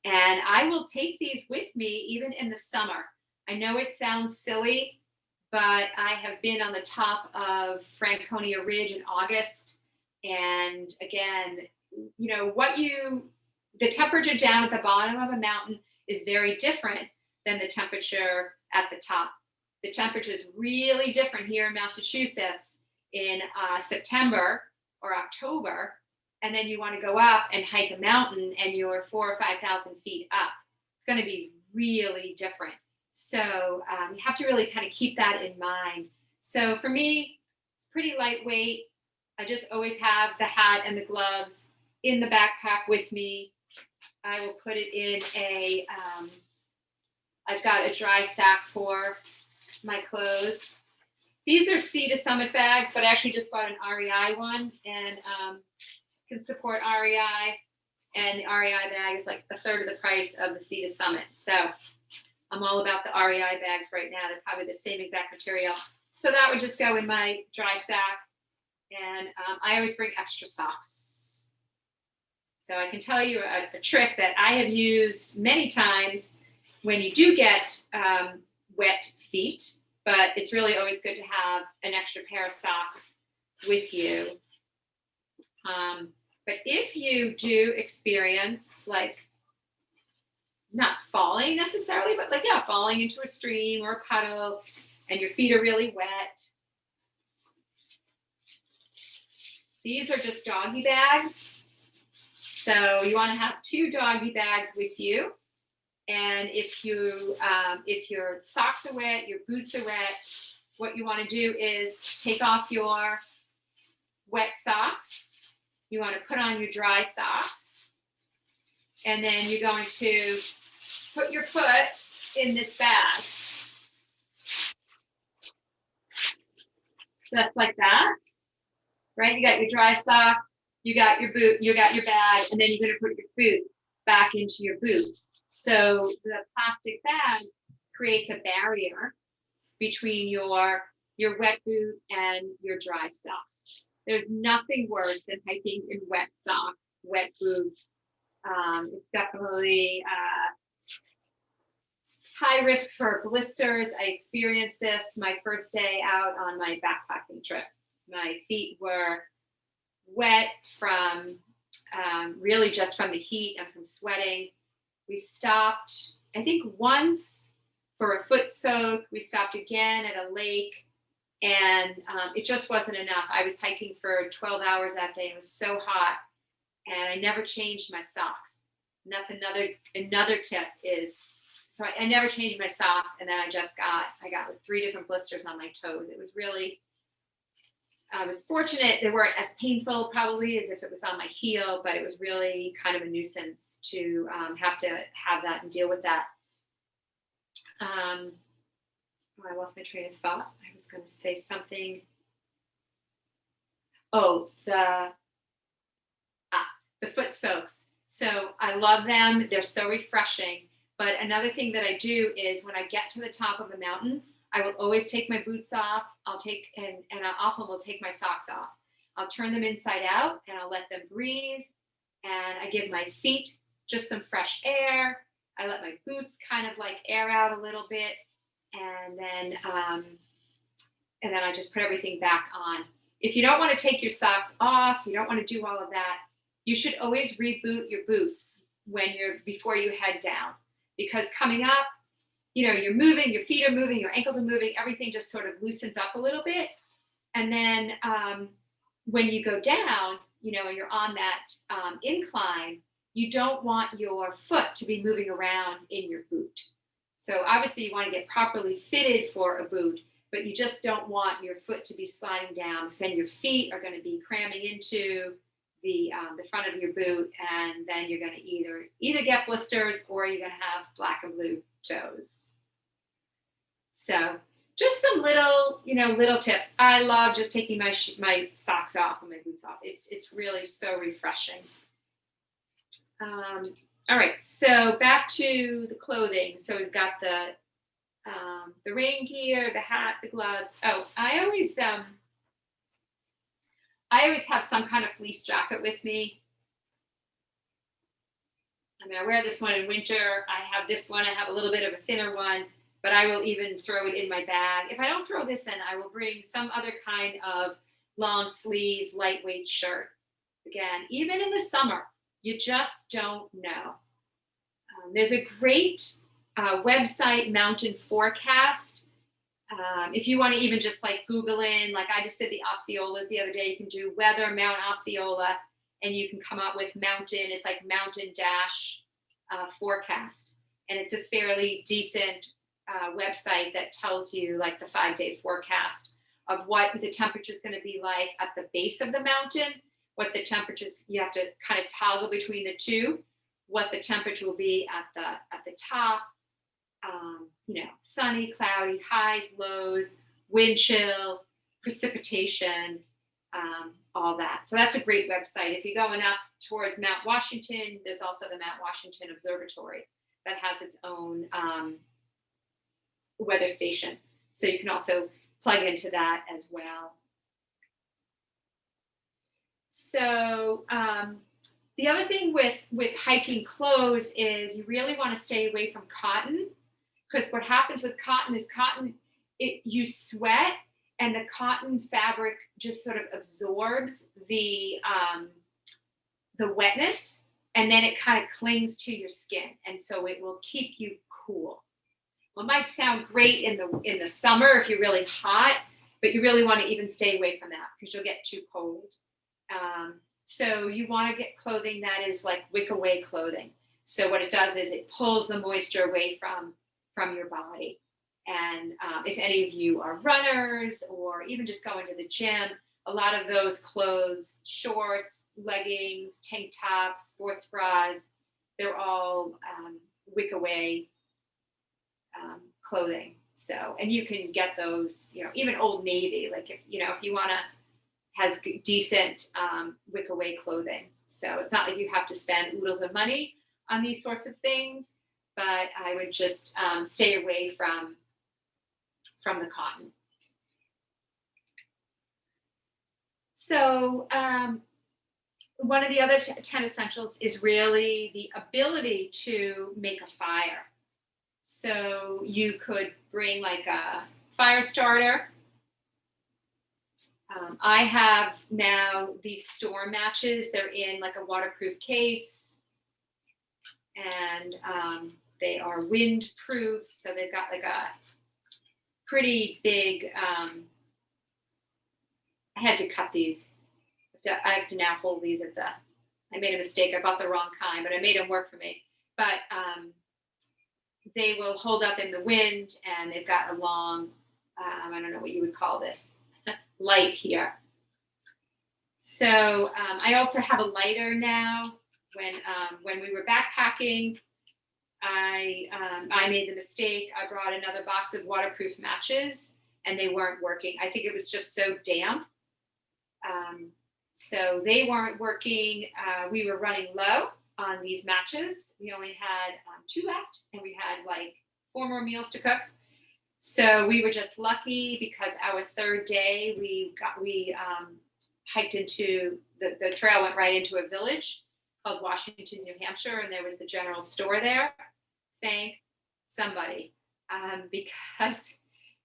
and I will take these with me even in the summer. I know it sounds silly, but I have been on the top of Franconia Ridge in August. And again, the temperature down at the bottom of a mountain is very different than the temperature at the top. The temperature is really different here in Massachusetts in September or October. And then you want to go up and hike a mountain and you're 4,000 or 5,000 feet up. It's going to be really different. So you have to really kind of keep that in mind. So for me, it's pretty lightweight. I just always have the hat and the gloves in the backpack with me. I will put it in a, I've got a dry sack for my clothes. These are Sea to Summit bags, but I actually just bought an REI one and can support REI. And the REI bag is like a third of the price of the Sea to Summit. So I'm all about the REI bags right now. They're probably the same exact material. So that would just go in my dry sack. And I always bring extra socks. So I can tell you a trick that I have used many times when you do get wet feet, but it's really always good to have an extra pair of socks with you. But if you do experience like not falling necessarily, but like, yeah, falling into a stream or a puddle and your feet are really wet, these are just doggy bags. So you want to have 2 doggy bags with you. And if your socks are wet, your boots are wet, what you want to do is take off your wet socks. You want to put on your dry socks. And then you're going to put your foot in this bag. Just like that, right? You got your dry sock, you got your boot, you got your bag, and then you're going to put your boot back into your boot. So the plastic bag creates a barrier between your wet boot and your dry sock. There's nothing worse than hiking in wet socks, wet boots. It's definitely high risk for blisters. I experienced this my first day out on my backpacking trip. My feet were wet from really just from the heat and from sweating. We stopped, I think once for a foot soak. We stopped again at a lake, and it just wasn't enough. I was hiking for 12 hours that day. It was so hot, and I never changed my socks. And that's another tip is, so I never changed my socks, and then I got like 3 different blisters on my toes. It was really, I was fortunate they weren't as painful probably as if it was on my heel, but it was really kind of a nuisance to have that and deal with that. I lost my train of thought. I was going to say something. Oh, the foot soaks. So I love them. They're so refreshing. But another thing that I do is when I get to the top of a mountain, I will always take my boots off. And I often will take my socks off. I'll turn them inside out and I'll let them breathe. And I give my feet just some fresh air. I let my boots kind of like air out a little bit. And then I just put everything back on. If you don't want to take your socks off, you don't want to do all of that, you should always reboot your boots before you head down. Because coming up, you're moving, your feet are moving, your ankles are moving, everything just sort of loosens up a little bit. And then when you go down, and you're on that incline, you don't want your foot to be moving around in your boot. So obviously you want to get properly fitted for a boot, but you just don't want your foot to be sliding down, because then your feet are going to be cramming into the front of your boot, and then you're going to either get blisters or you're going to have black and blue toes. So just some little tips. I love just taking my socks off and my boots off. It's really so refreshing. All right, so back to the clothing. So we've got the rain gear, the hat, the gloves. Oh, I always have some kind of fleece jacket with me. I mean, I wear this one in winter. I have this one. I have a little bit of a thinner one, but I will even throw it in my bag. If I don't throw this in, I will bring some other kind of long sleeve, lightweight shirt. Again, even in the summer, you just don't know. There's a great website, Mountain Forecast. If you want to even just like Google in, like I just did the Osceolas the other day, you can do weather, Mount Osceola, and you can come up with mountain. It's like mountain forecast. And it's a fairly decent website that tells you like the 5-day forecast of what the temperature is going to be like at the base of the mountain, what the temperatures, you have to kind of toggle between the two, what the temperature will be at the top, sunny, cloudy, highs, lows, wind chill, precipitation, all that. So that's a great website. If you're going up towards Mount Washington, there's also the Mount Washington Observatory that has its own weather station. So you can also plug into that as well. So the other thing with hiking clothes is you really want to stay away from cotton, because what happens with cotton is you sweat and the cotton fabric just sort of absorbs the wetness, and then it kind of clings to your skin, and so it will keep you cool. Well, it might sound great in the summer if you're really hot, but you really want to even stay away from that because you'll get too cold. So you want to get clothing that is like wick away clothing. So what it does is it pulls the moisture away from your body. And if any of you are runners or even just going to the gym, a lot of those clothes, shorts, leggings, tank tops, sports bras, they're all wick away clothing. So, and you can get those, even Old Navy, like if you want to, has decent wick away clothing. So it's not like you have to spend oodles of money on these sorts of things, but I would just stay away from the cotton. So one of the other 10 essentials is really the ability to make a fire. So you could bring like a fire starter. I have now these storm matches. They're in like a waterproof case, and they are windproof. So they've got like a pretty big, I had to cut these. I have to now hold these I made a mistake. I bought the wrong kind, but I made them work for me. But they will hold up in the wind, and they've got a long, I don't know what you would call this, light here. So I also have a lighter now. When we were backpacking, I made the mistake. I brought another box of waterproof matches, and they weren't working. I think it was just so damp. So they weren't working. We were running low on these matches. We only had 2 left, and we had like 4 more meals to cook. So we were just lucky because our 3rd day we hiked into the trail, went right into a village called Washington, New Hampshire, and there was the general store there. Thank somebody, because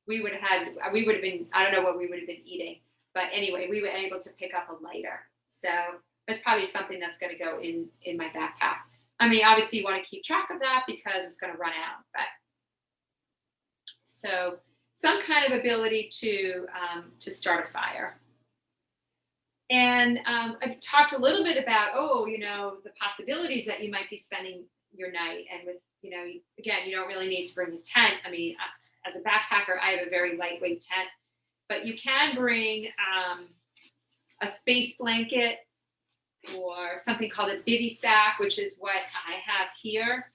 we would have been, I don't know what we would have been eating, but anyway, we were able to pick up a lighter. So that's probably something that's going to go in my backpack. I mean, obviously you want to keep track of that because it's going to run out, but so some kind of ability to start a fire. And I've talked a little bit about, the possibilities that you might be spending your night. And with, again, you don't really need to bring a tent. I mean, as a backpacker, I have a very lightweight tent, but you can bring a space blanket or something called a bivy sack, which is what I have here.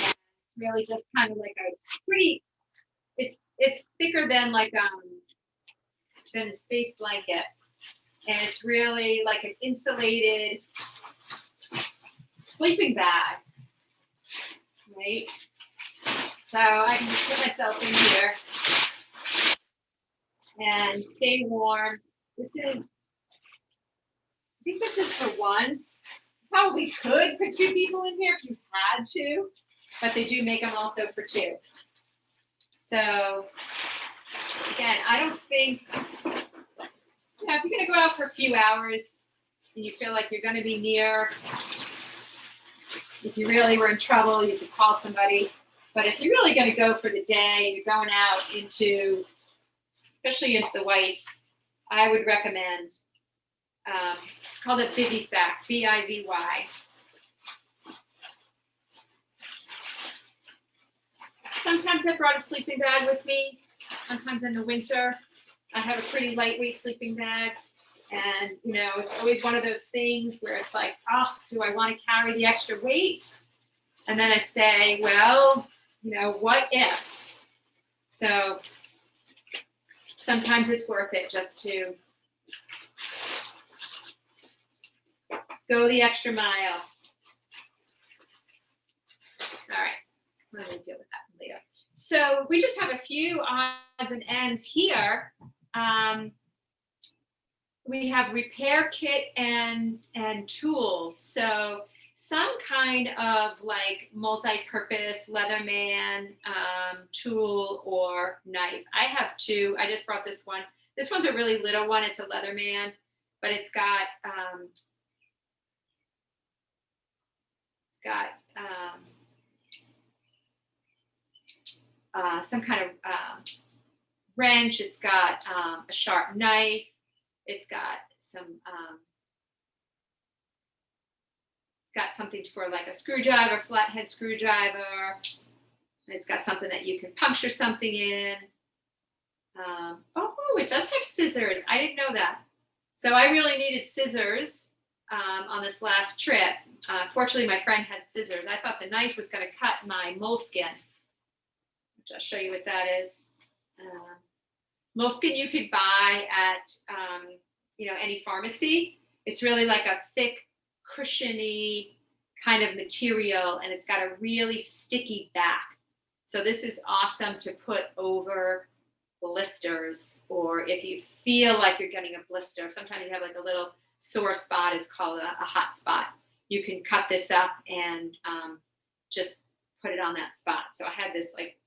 And it's really just kind of like a pretty, it's thicker than than the space blanket. And it's really like an insulated sleeping bag, right? So I can just put myself in here and stay warm. I think this is for 1. Probably could put 2 people in here if you had to, but they do make them also for 2. So again, I don't think, if you're going to go out for a few hours and you feel like you're going to be near, if you really were in trouble, you could call somebody. But if you're really going to go for the day and you're going out especially into the whites, I would recommend, called a bivy sack, Bivy. Sometimes I brought a sleeping bag with me. Sometimes in the winter, I have a pretty lightweight sleeping bag. And, you know, it's always one of those things where it's like, oh, do I want to carry the extra weight? And then I say, well, you know, what if? So sometimes it's worth it just to go the extra mile. All right, we're going to deal with that later. So we just have a few odds and ends here. We have repair kit and tools. So some kind of like multi-purpose Leatherman tool or knife. I have two. I just brought this one. This one's a really little one. It's a Leatherman, but it's got some kind of wrench. It's got a sharp knife. It's got some. It's got something for like a screwdriver, flathead screwdriver. It's got something that you can puncture something in. Oh, it does have scissors. I didn't know that. So I really needed scissors on this last trip. Fortunately, my friend had scissors. I thought the knife was going to cut my moleskin. I'll show you what that is. Moleskin you could buy at any pharmacy. It's really like a thick, cushiony kind of material, and it's got a really sticky back. So this is awesome to put over blisters, or if you feel like you're getting a blister. Sometimes you have like a little sore spot. It's called a hot spot. You can cut this up and just put it on that spot. So I had this like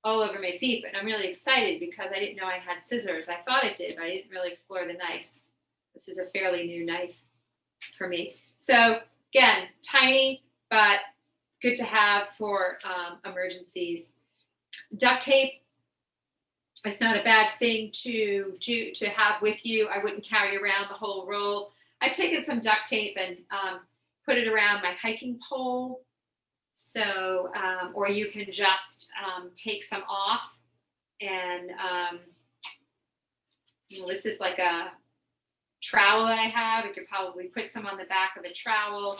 all over my feet, but I'm really excited because I didn't know I had scissors. I thought I did, but I didn't really explore the knife. This is a fairly new knife for me. So again, tiny, but good to have for emergencies. Duct tape. It's not a bad thing to have with you. I wouldn't carry around the whole roll. I've taken some duct tape and put it around my hiking pole. So, or you can just take some off, and this is like a trowel that I have. You could probably put some on the back of the trowel,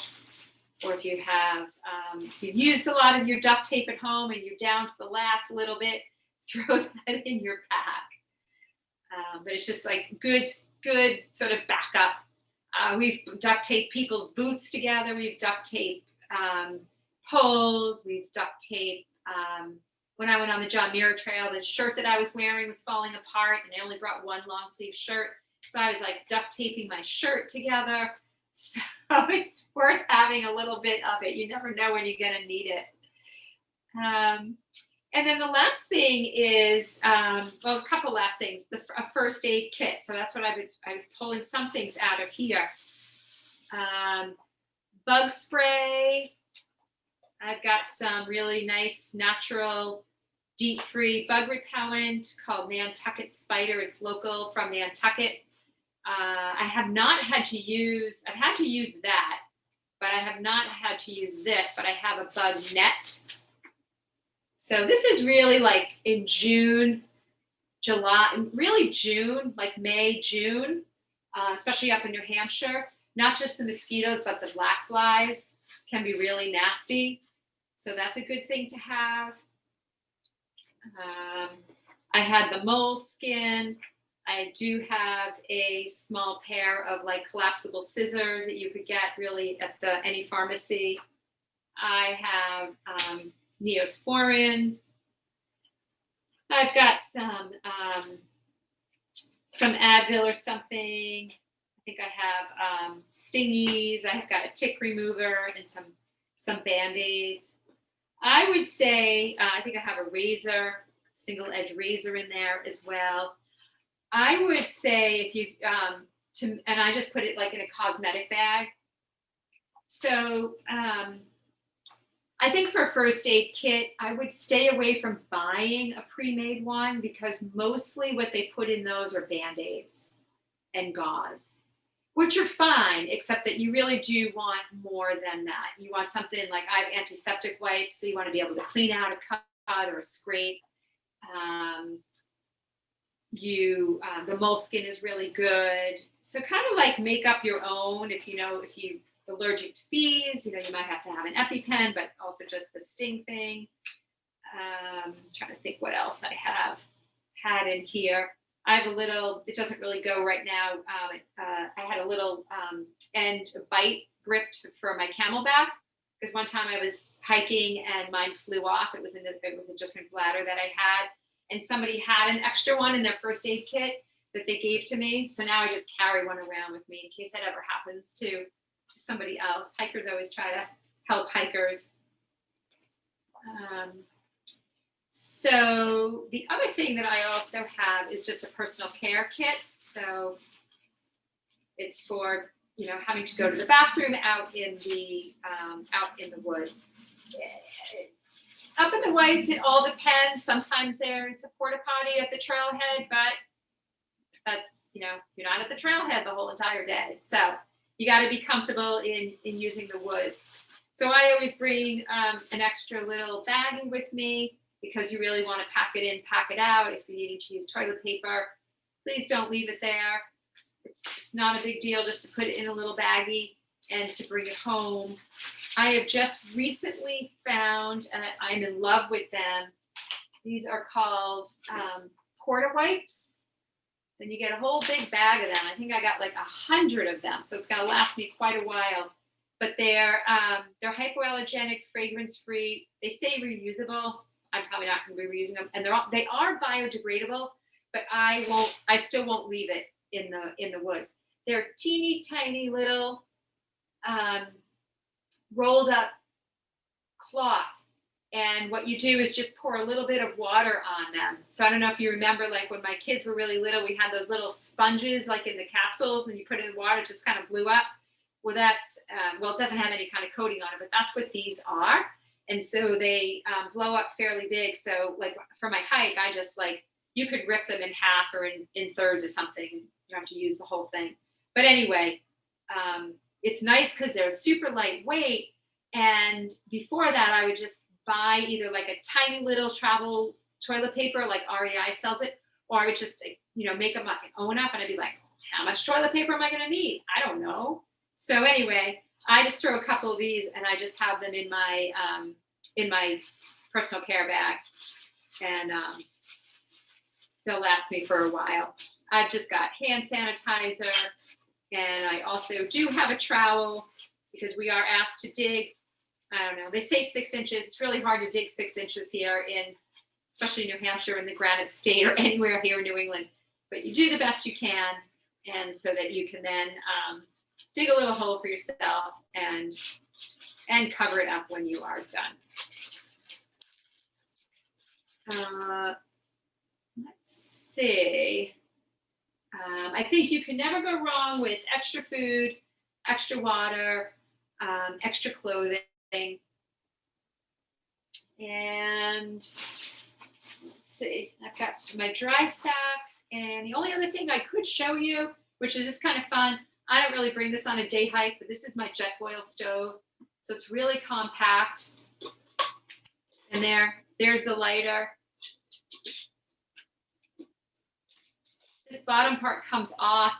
or if you have, if you've used a lot of your duct tape at home and you're down to the last little bit, throw that in your pack. But it's just like good sort of backup. We've duct taped people's boots together. We've duct taped poles. We've duct taped. When I went on the John Muir Trail, the shirt that I was wearing was falling apart, and I only brought one long sleeve shirt. So I was like duct taping my shirt together. So it's worth having a little bit of it. You never know when you're going to need it. And then the last thing is, a couple last things, a first aid kit. So that's what I'm pulling some things out of here. Bug spray. I've got some really nice natural deep-free bug repellent called Nantucket Spider. It's local from Nantucket. I have not had to use, I've had to use that, but I have not had to use this, but I have a bug net. So this is really like in June, July, really June, like May, June, especially up in New Hampshire. Not just the mosquitoes, but the black flies can be really nasty. So that's a good thing to have. I had the moleskin. I do have a small pair of like collapsible scissors that you could get really at any pharmacy. I have Neosporin. I've got some Advil or something. I think I have stingies. I've got a tick remover and some Band-Aids. I would say I think I have a razor, single edge razor in there as well. I would say if you and I just put it like in a cosmetic bag. So I think for a first aid kit, I would stay away from buying a pre-made one because mostly what they put in those are Band-Aids and gauze, which are fine, except that you really do want more than that. You want something like, I have antiseptic wipes, so you want to be able to clean out a cut or a scrape. the moleskin is really good. So kind of like make up your own. If you're allergic to bees, you might have to have an EpiPen, but also just the sting thing. Trying to think what else I have had in here. I have a little, it doesn't really go right now. I had a little end bite gripped for my Camelback, because one time I was hiking and mine flew off. It was a different bladder that I had, and somebody had an extra one in their first aid kit that they gave to me. So now I just carry one around with me in case that ever happens to somebody else. Hikers always try to help hikers. So the other thing that I also have is just a personal care kit. So it's for, having to go to the bathroom out in the woods. Up in the Whites, it all depends. Sometimes there's a porta potty at the trailhead, but that's, you're not at the trailhead the whole entire day. So you got to be comfortable in using the woods. So I always bring an extra little baggie with me, because you really want to pack it in, pack it out. If you're needing to use toilet paper, please don't leave it there. It's not a big deal just to put it in a little baggie and to bring it home. I have just recently found, and I'm in love with them. These are called Porta Wipes. And you get a whole big bag of them. I think I got like 100 of them, so it's going to last me quite a while. But they're hypoallergenic, fragrance-free. They say reusable. I'm probably not going to be reusing them, and they are biodegradable. But I still won't leave it in the woods. They're teeny tiny little rolled up cloth, and what you do is just pour a little bit of water on them. So I don't know if you remember, like when my kids were really little, we had those little sponges like in the capsules, and you put it in water, it just kind of blew up. Well, that's it doesn't have any kind of coating on it, but that's what these are. And so they blow up fairly big. So like for my hike, I just you could rip them in half or in thirds or something. You don't have to use the whole thing. But anyway, it's nice because they're super lightweight. And before that, I would just buy either like a tiny little travel toilet paper, like REI sells it, or I would just, make them my own up, and I'd be like, how much toilet paper am I going to need? I don't know. So anyway, I just throw a couple of these, and I just have them in my personal care bag, and they'll last me for a while. I've just got hand sanitizer, and I also do have a trowel because we are asked to dig. I don't know. They say 6 inches. It's really hard to dig 6 inches here especially New Hampshire, in the Granite State, or anywhere here in New England. But you do the best you can, and so that you can then dig a little hole for yourself and cover it up when you are done. Let's see. I think you can never go wrong with extra food, extra water, extra clothing. And let's see, I've got my dry sacks. And the only other thing I could show you, which is just kind of fun, I don't really bring this on a day hike, but this is my Jetboil stove. So it's really compact. And there's the lighter. This bottom part comes off.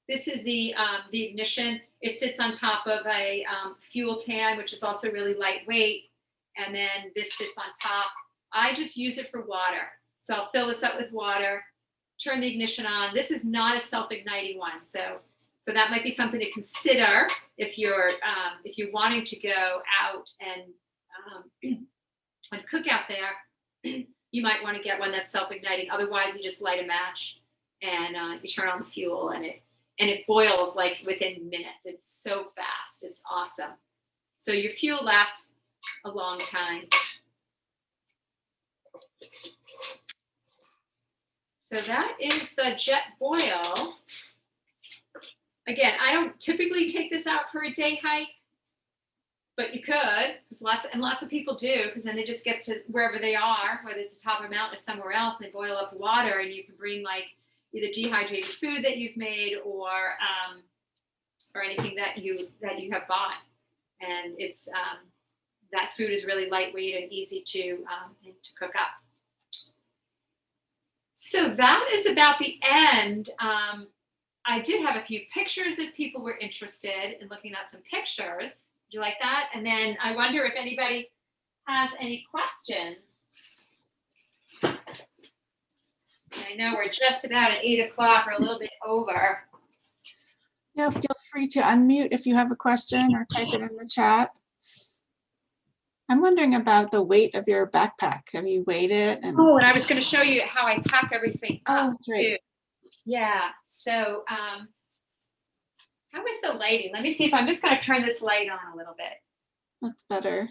This is the ignition. It sits on top of a fuel can, which is also really lightweight. And then this sits on top. I just use it for water. So I'll fill this up with water, turn the ignition on. This is not a self-igniting one. So that might be something to consider if you're wanting to go out and cook out there. You might want to get one that's self-igniting. Otherwise, you just light a match and you turn on the fuel, and it boils like within minutes. It's so fast. It's awesome. So your fuel lasts a long time. So that is the Jetboil. Again, I don't typically take this out for a day hike, but you could, because lots of people do, because then they just get to wherever they are, whether it's the top of a mountain or somewhere else, and they boil up water, and you can bring like either dehydrated food that you've made or anything that you have bought, and it's that food is really lightweight and easy to cook up. So that is about the end. I did have a few pictures if people were interested in looking at some pictures. Would you like that? And then I wonder if anybody has any questions. I know we're just about at 8 o'clock or a little bit over. Yeah, feel free to unmute if you have a question or type it in the chat. I'm wondering about the weight of your backpack. Have you weighed it? Oh, and I was going to show you how I pack everything up. Oh, that's right. Too. Yeah. So how is the lighting? Let me see if I'm just going to turn this light on a little bit. That's better.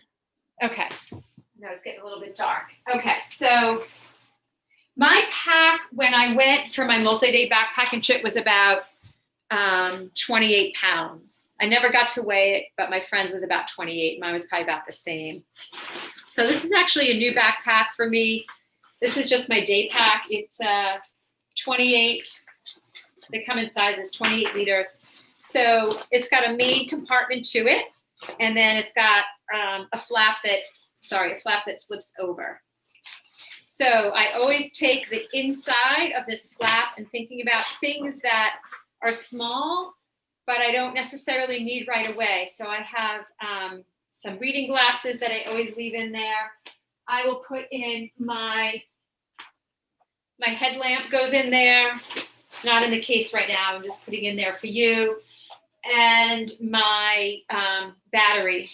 Okay. No, it's getting a little bit dark. Okay. So my pack when I went for my multi-day backpacking trip was about 28 pounds. I never got to weigh it, but my friend's was about 28. Mine was probably about the same. So this is actually a new backpack for me. This is just my day pack. It's 28. They come in sizes 28 liters. So it's got a main compartment to it, and then it's got a flap that flips over. So I always take the inside of this flap and thinking about things that are small, but I don't necessarily need right away. So I have some reading glasses that I always leave in there. I will put in my headlamp goes in there. It's not in the case right now. I'm just putting in there for you. And my battery,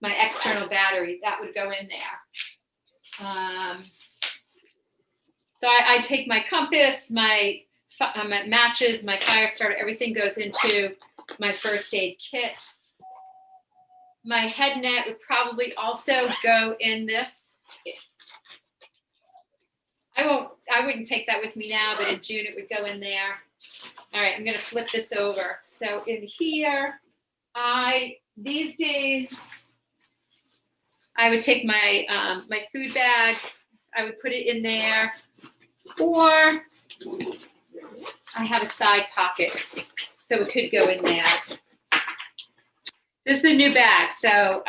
my external battery, that would go in there. So I take my compass, my matches, my fire starter, everything goes into my first aid kit. My head net would probably also go in this. I wouldn't take that with me now, but in June it would go in there. All right, I'm gonna flip this over. So in here, these days, I would take my my food bag, I would put it in there, or I have a side pocket, so it could go in there. This is a new bag, so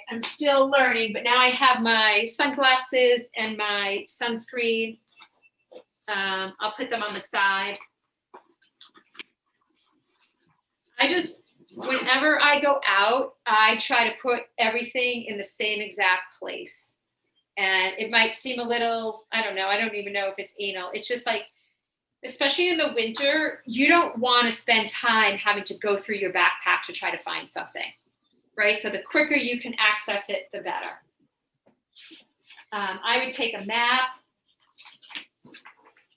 I'm still learning, but now I have my sunglasses and my sunscreen. I'll put them on the side. Whenever I go out, I try to put everything in the same exact place. And it might seem a little, I don't know, I don't even know if it's anal. It's just like, especially in the winter, you don't want to spend time having to go through your backpack to try to find something, right? So the quicker you can access it, the better. I would take a map,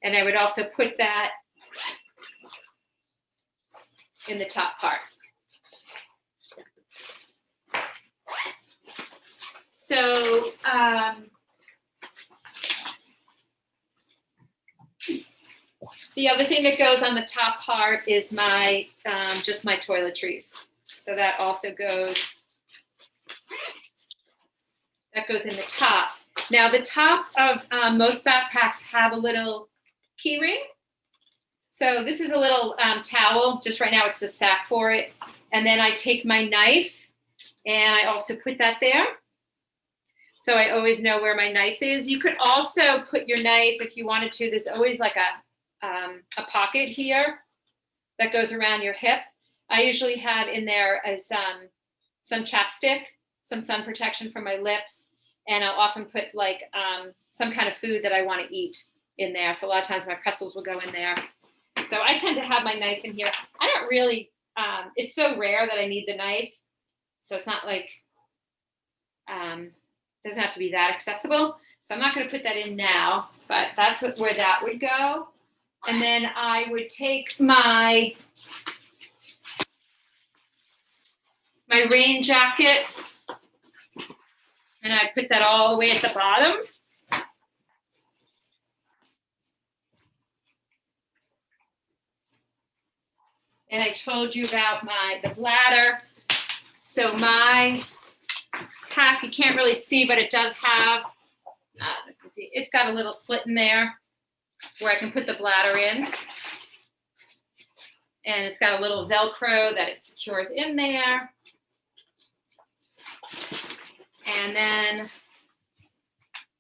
and I would also put that in the top part. So the other thing that goes on the top part is my just my toiletries. So that also goes, that goes in the top. Now the top of most backpacks have a little key ring. So this is a little towel, just right now it's the sack for it. And then I take my knife and I also put that there. So I always know where my knife is. You could also put your knife if you wanted to. There's always like a pocket here that goes around your hip. I usually have in there as some chapstick, some sun protection for my lips, and I'll often put like some kind of food that I want to eat in there. So a lot of times my pretzels will go in there. So I tend to have my knife in here. I don't really, it's so rare that I need the knife. So it's not like, doesn't have to be that accessible. So I'm not going to put that in now, but that's where that would go. And then I would take my rain jacket and I'd put that all the way at the bottom. And I told you about the bladder. So my pack, you can't really see, but it does have, it's got a little slit in there where I can put the bladder in. And it's got a little Velcro that it secures in there. And then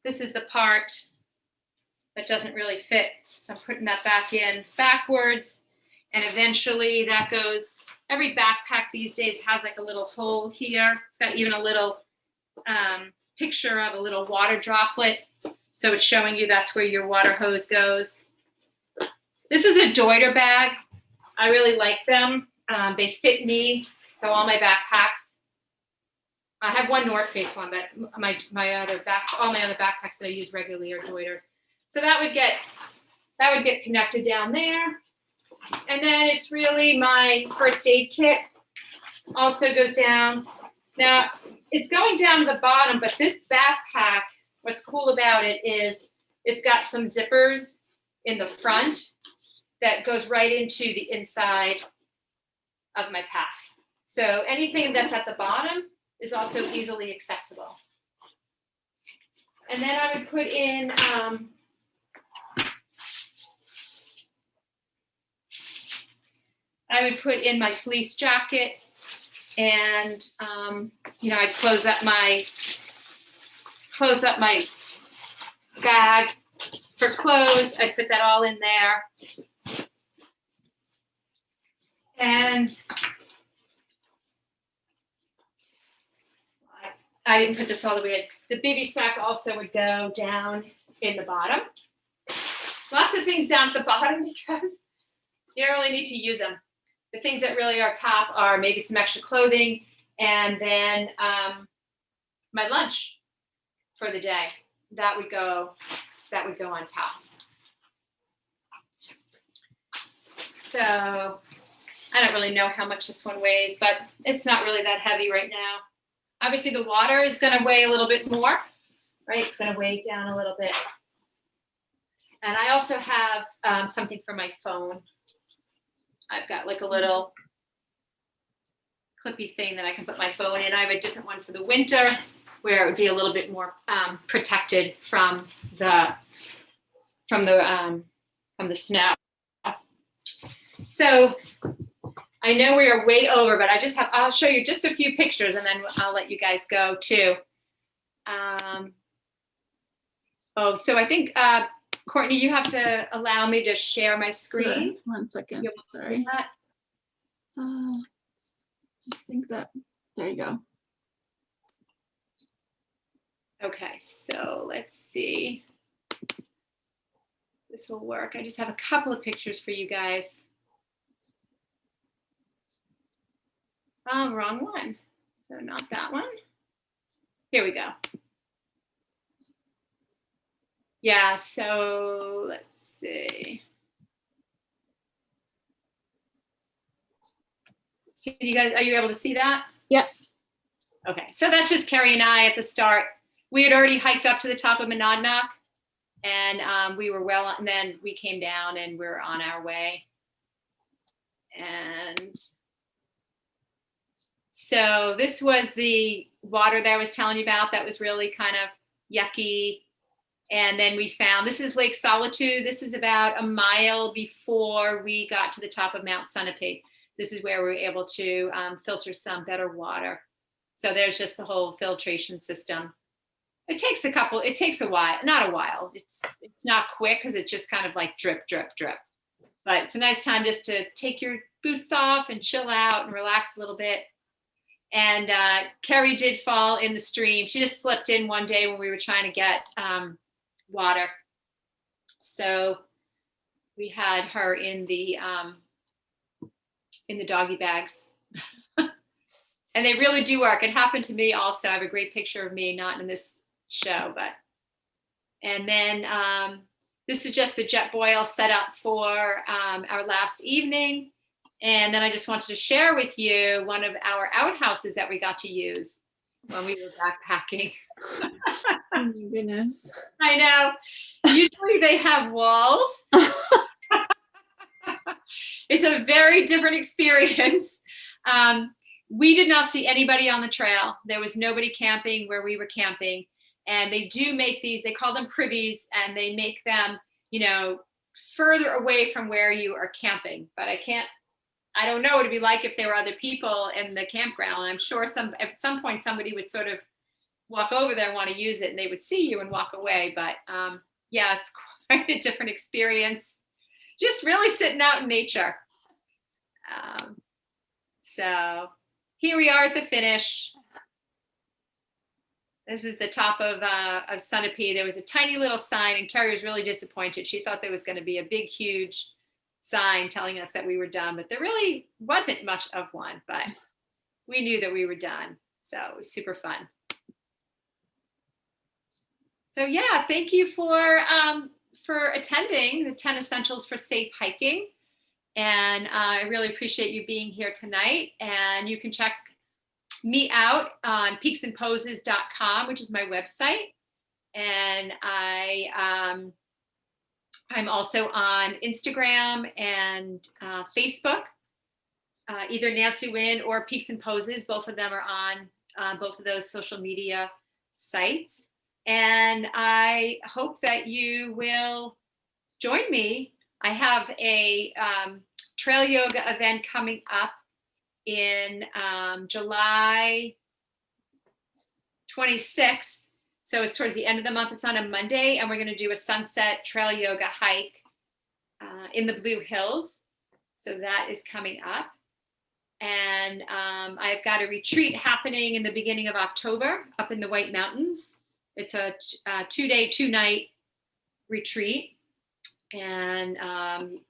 this is the part that doesn't really fit. So I'm putting that back in backwards. And eventually that goes, every backpack these days has like a little hole here. It's got even a little picture of a little water droplet. So it's showing you that's where your water hose goes. This is a Deuter bag. I really like them. They fit me. So all my backpacks, I have one North Face one, but all my other backpacks that I use regularly are Deuters. So that would get connected down there. And then it's really my first aid kit also goes down. Now it's going down to the bottom, but this backpack, what's cool about it is it's got some zippers in the front that goes right into the inside of my pack. So anything that's at the bottom is also easily accessible. And then I would put in my fleece jacket, and I'd close up my bag for clothes. I'd put that all in there. And I didn't put this all the way in. The bivy sack also would go down in the bottom. Lots of things down at the bottom because you don't really need to use them. The things that really are top are maybe some extra clothing, and then my lunch for the day. That would go on top. So I don't really know how much this one weighs, but it's not really that heavy right now. Obviously the water is going to weigh a little bit more, right? It's going to weigh down a little bit. And I also have something for my phone. I've got like a little clippy thing that I can put my phone in. I have a different one for the winter where it would be a little bit more protected from the snow. So I know we are way over, but I'll show you just a few pictures and then I'll let you guys go too. So I think, Courtney, you have to allow me to share my screen. Sure. 1 second. Sorry. I think that, there you go. Okay, so let's see. This will work. I just have a couple of pictures for you guys. Oh, wrong one. So not that one. Here we go. Yeah, so let's see. You guys, are you able to see that? Yeah. Okay, so that's just Carrie and I at the start. We had already hiked up to the top of Monadnock, and we were well, and then we came down and we're on our way. And so this was the water that I was telling you about that was really kind of yucky. And then we found, this is Lake Solitude. This is about a mile before we got to the top of Mount Sunapee. This is where we were able to filter some better water. So there's just the whole filtration system. It takes a while, not a while. It's not quick because it's just kind of like drip, drip, drip. But it's a nice time just to take your boots off and chill out and relax a little bit. And Carrie did fall in the stream. She just slipped in one day when we were trying to get water. So we had her in the doggy bags. And they really do work. It happened to me also. I have a great picture of me, not in this show, but. And then this is just the jet boil set up for our last evening. And then I just wanted to share with you one of our outhouses that we got to use when we were backpacking. Oh my goodness. I know. Usually they have walls. It's a very different experience. We did not see anybody on the trail. There was nobody camping where we were camping. And they do make these, they call them privies, and they make them, further away from where you are camping. But I don't know what it'd be like if there were other people in the campground. I'm sure at some point somebody would sort of walk over there and want to use it, and they would see you and walk away. But yeah, it's quite a different experience. Just really sitting out in nature. So here we are at the finish. This is the top of Sunapee. There was a tiny little sign, and Carrie was really disappointed. She thought there was going to be a big, huge sign telling us that we were done, but there really wasn't much of one, but we knew that we were done. So it was super fun. So yeah, thank you for attending the 10 Essentials for Safe Hiking. And I really appreciate you being here tonight. And you can check me out on PeaksandPoses.com, which is my website. And I'm also on Instagram and Facebook, either Nancy Wynn or Peaks and Poses. Both of them are on both of those social media sites. And I hope that you will join me. I have a trail yoga event coming up in July 26th. So it's towards the end of the month. It's on a Monday, and we're going to do a sunset trail yoga hike in the Blue Hills. So that is coming up. And I've got a retreat happening in the beginning of October up in the White Mountains. It's a 2-day, 2-night retreat. And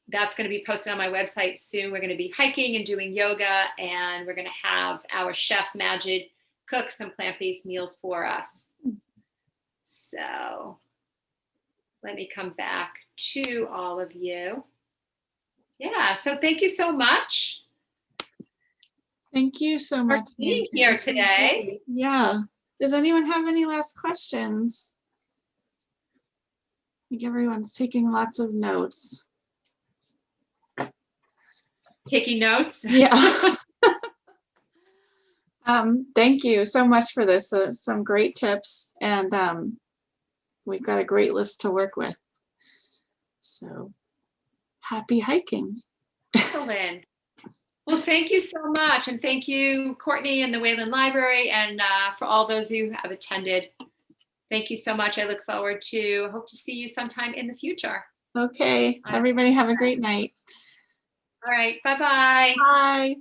that's going to be posted on my website soon. We're going to be hiking and doing yoga, and we're going to have our chef Majid cook some plant-based meals for us. So let me come back to all of you. Yeah, so thank you so much. Thank you so much for being here today. Yeah. Does anyone have any last questions? I think everyone's taking lots of notes. Taking notes? Yeah. Thank you so much for this. Some great tips, and we've got a great list to work with. So happy hiking. Excellent. Well, thank you so much. And thank you, Courtney and the Wayland Library, and for all those who have attended. Thank you so much. I hope to see you sometime in the future. Okay. Everybody have a great night. All right. Bye-bye. Bye.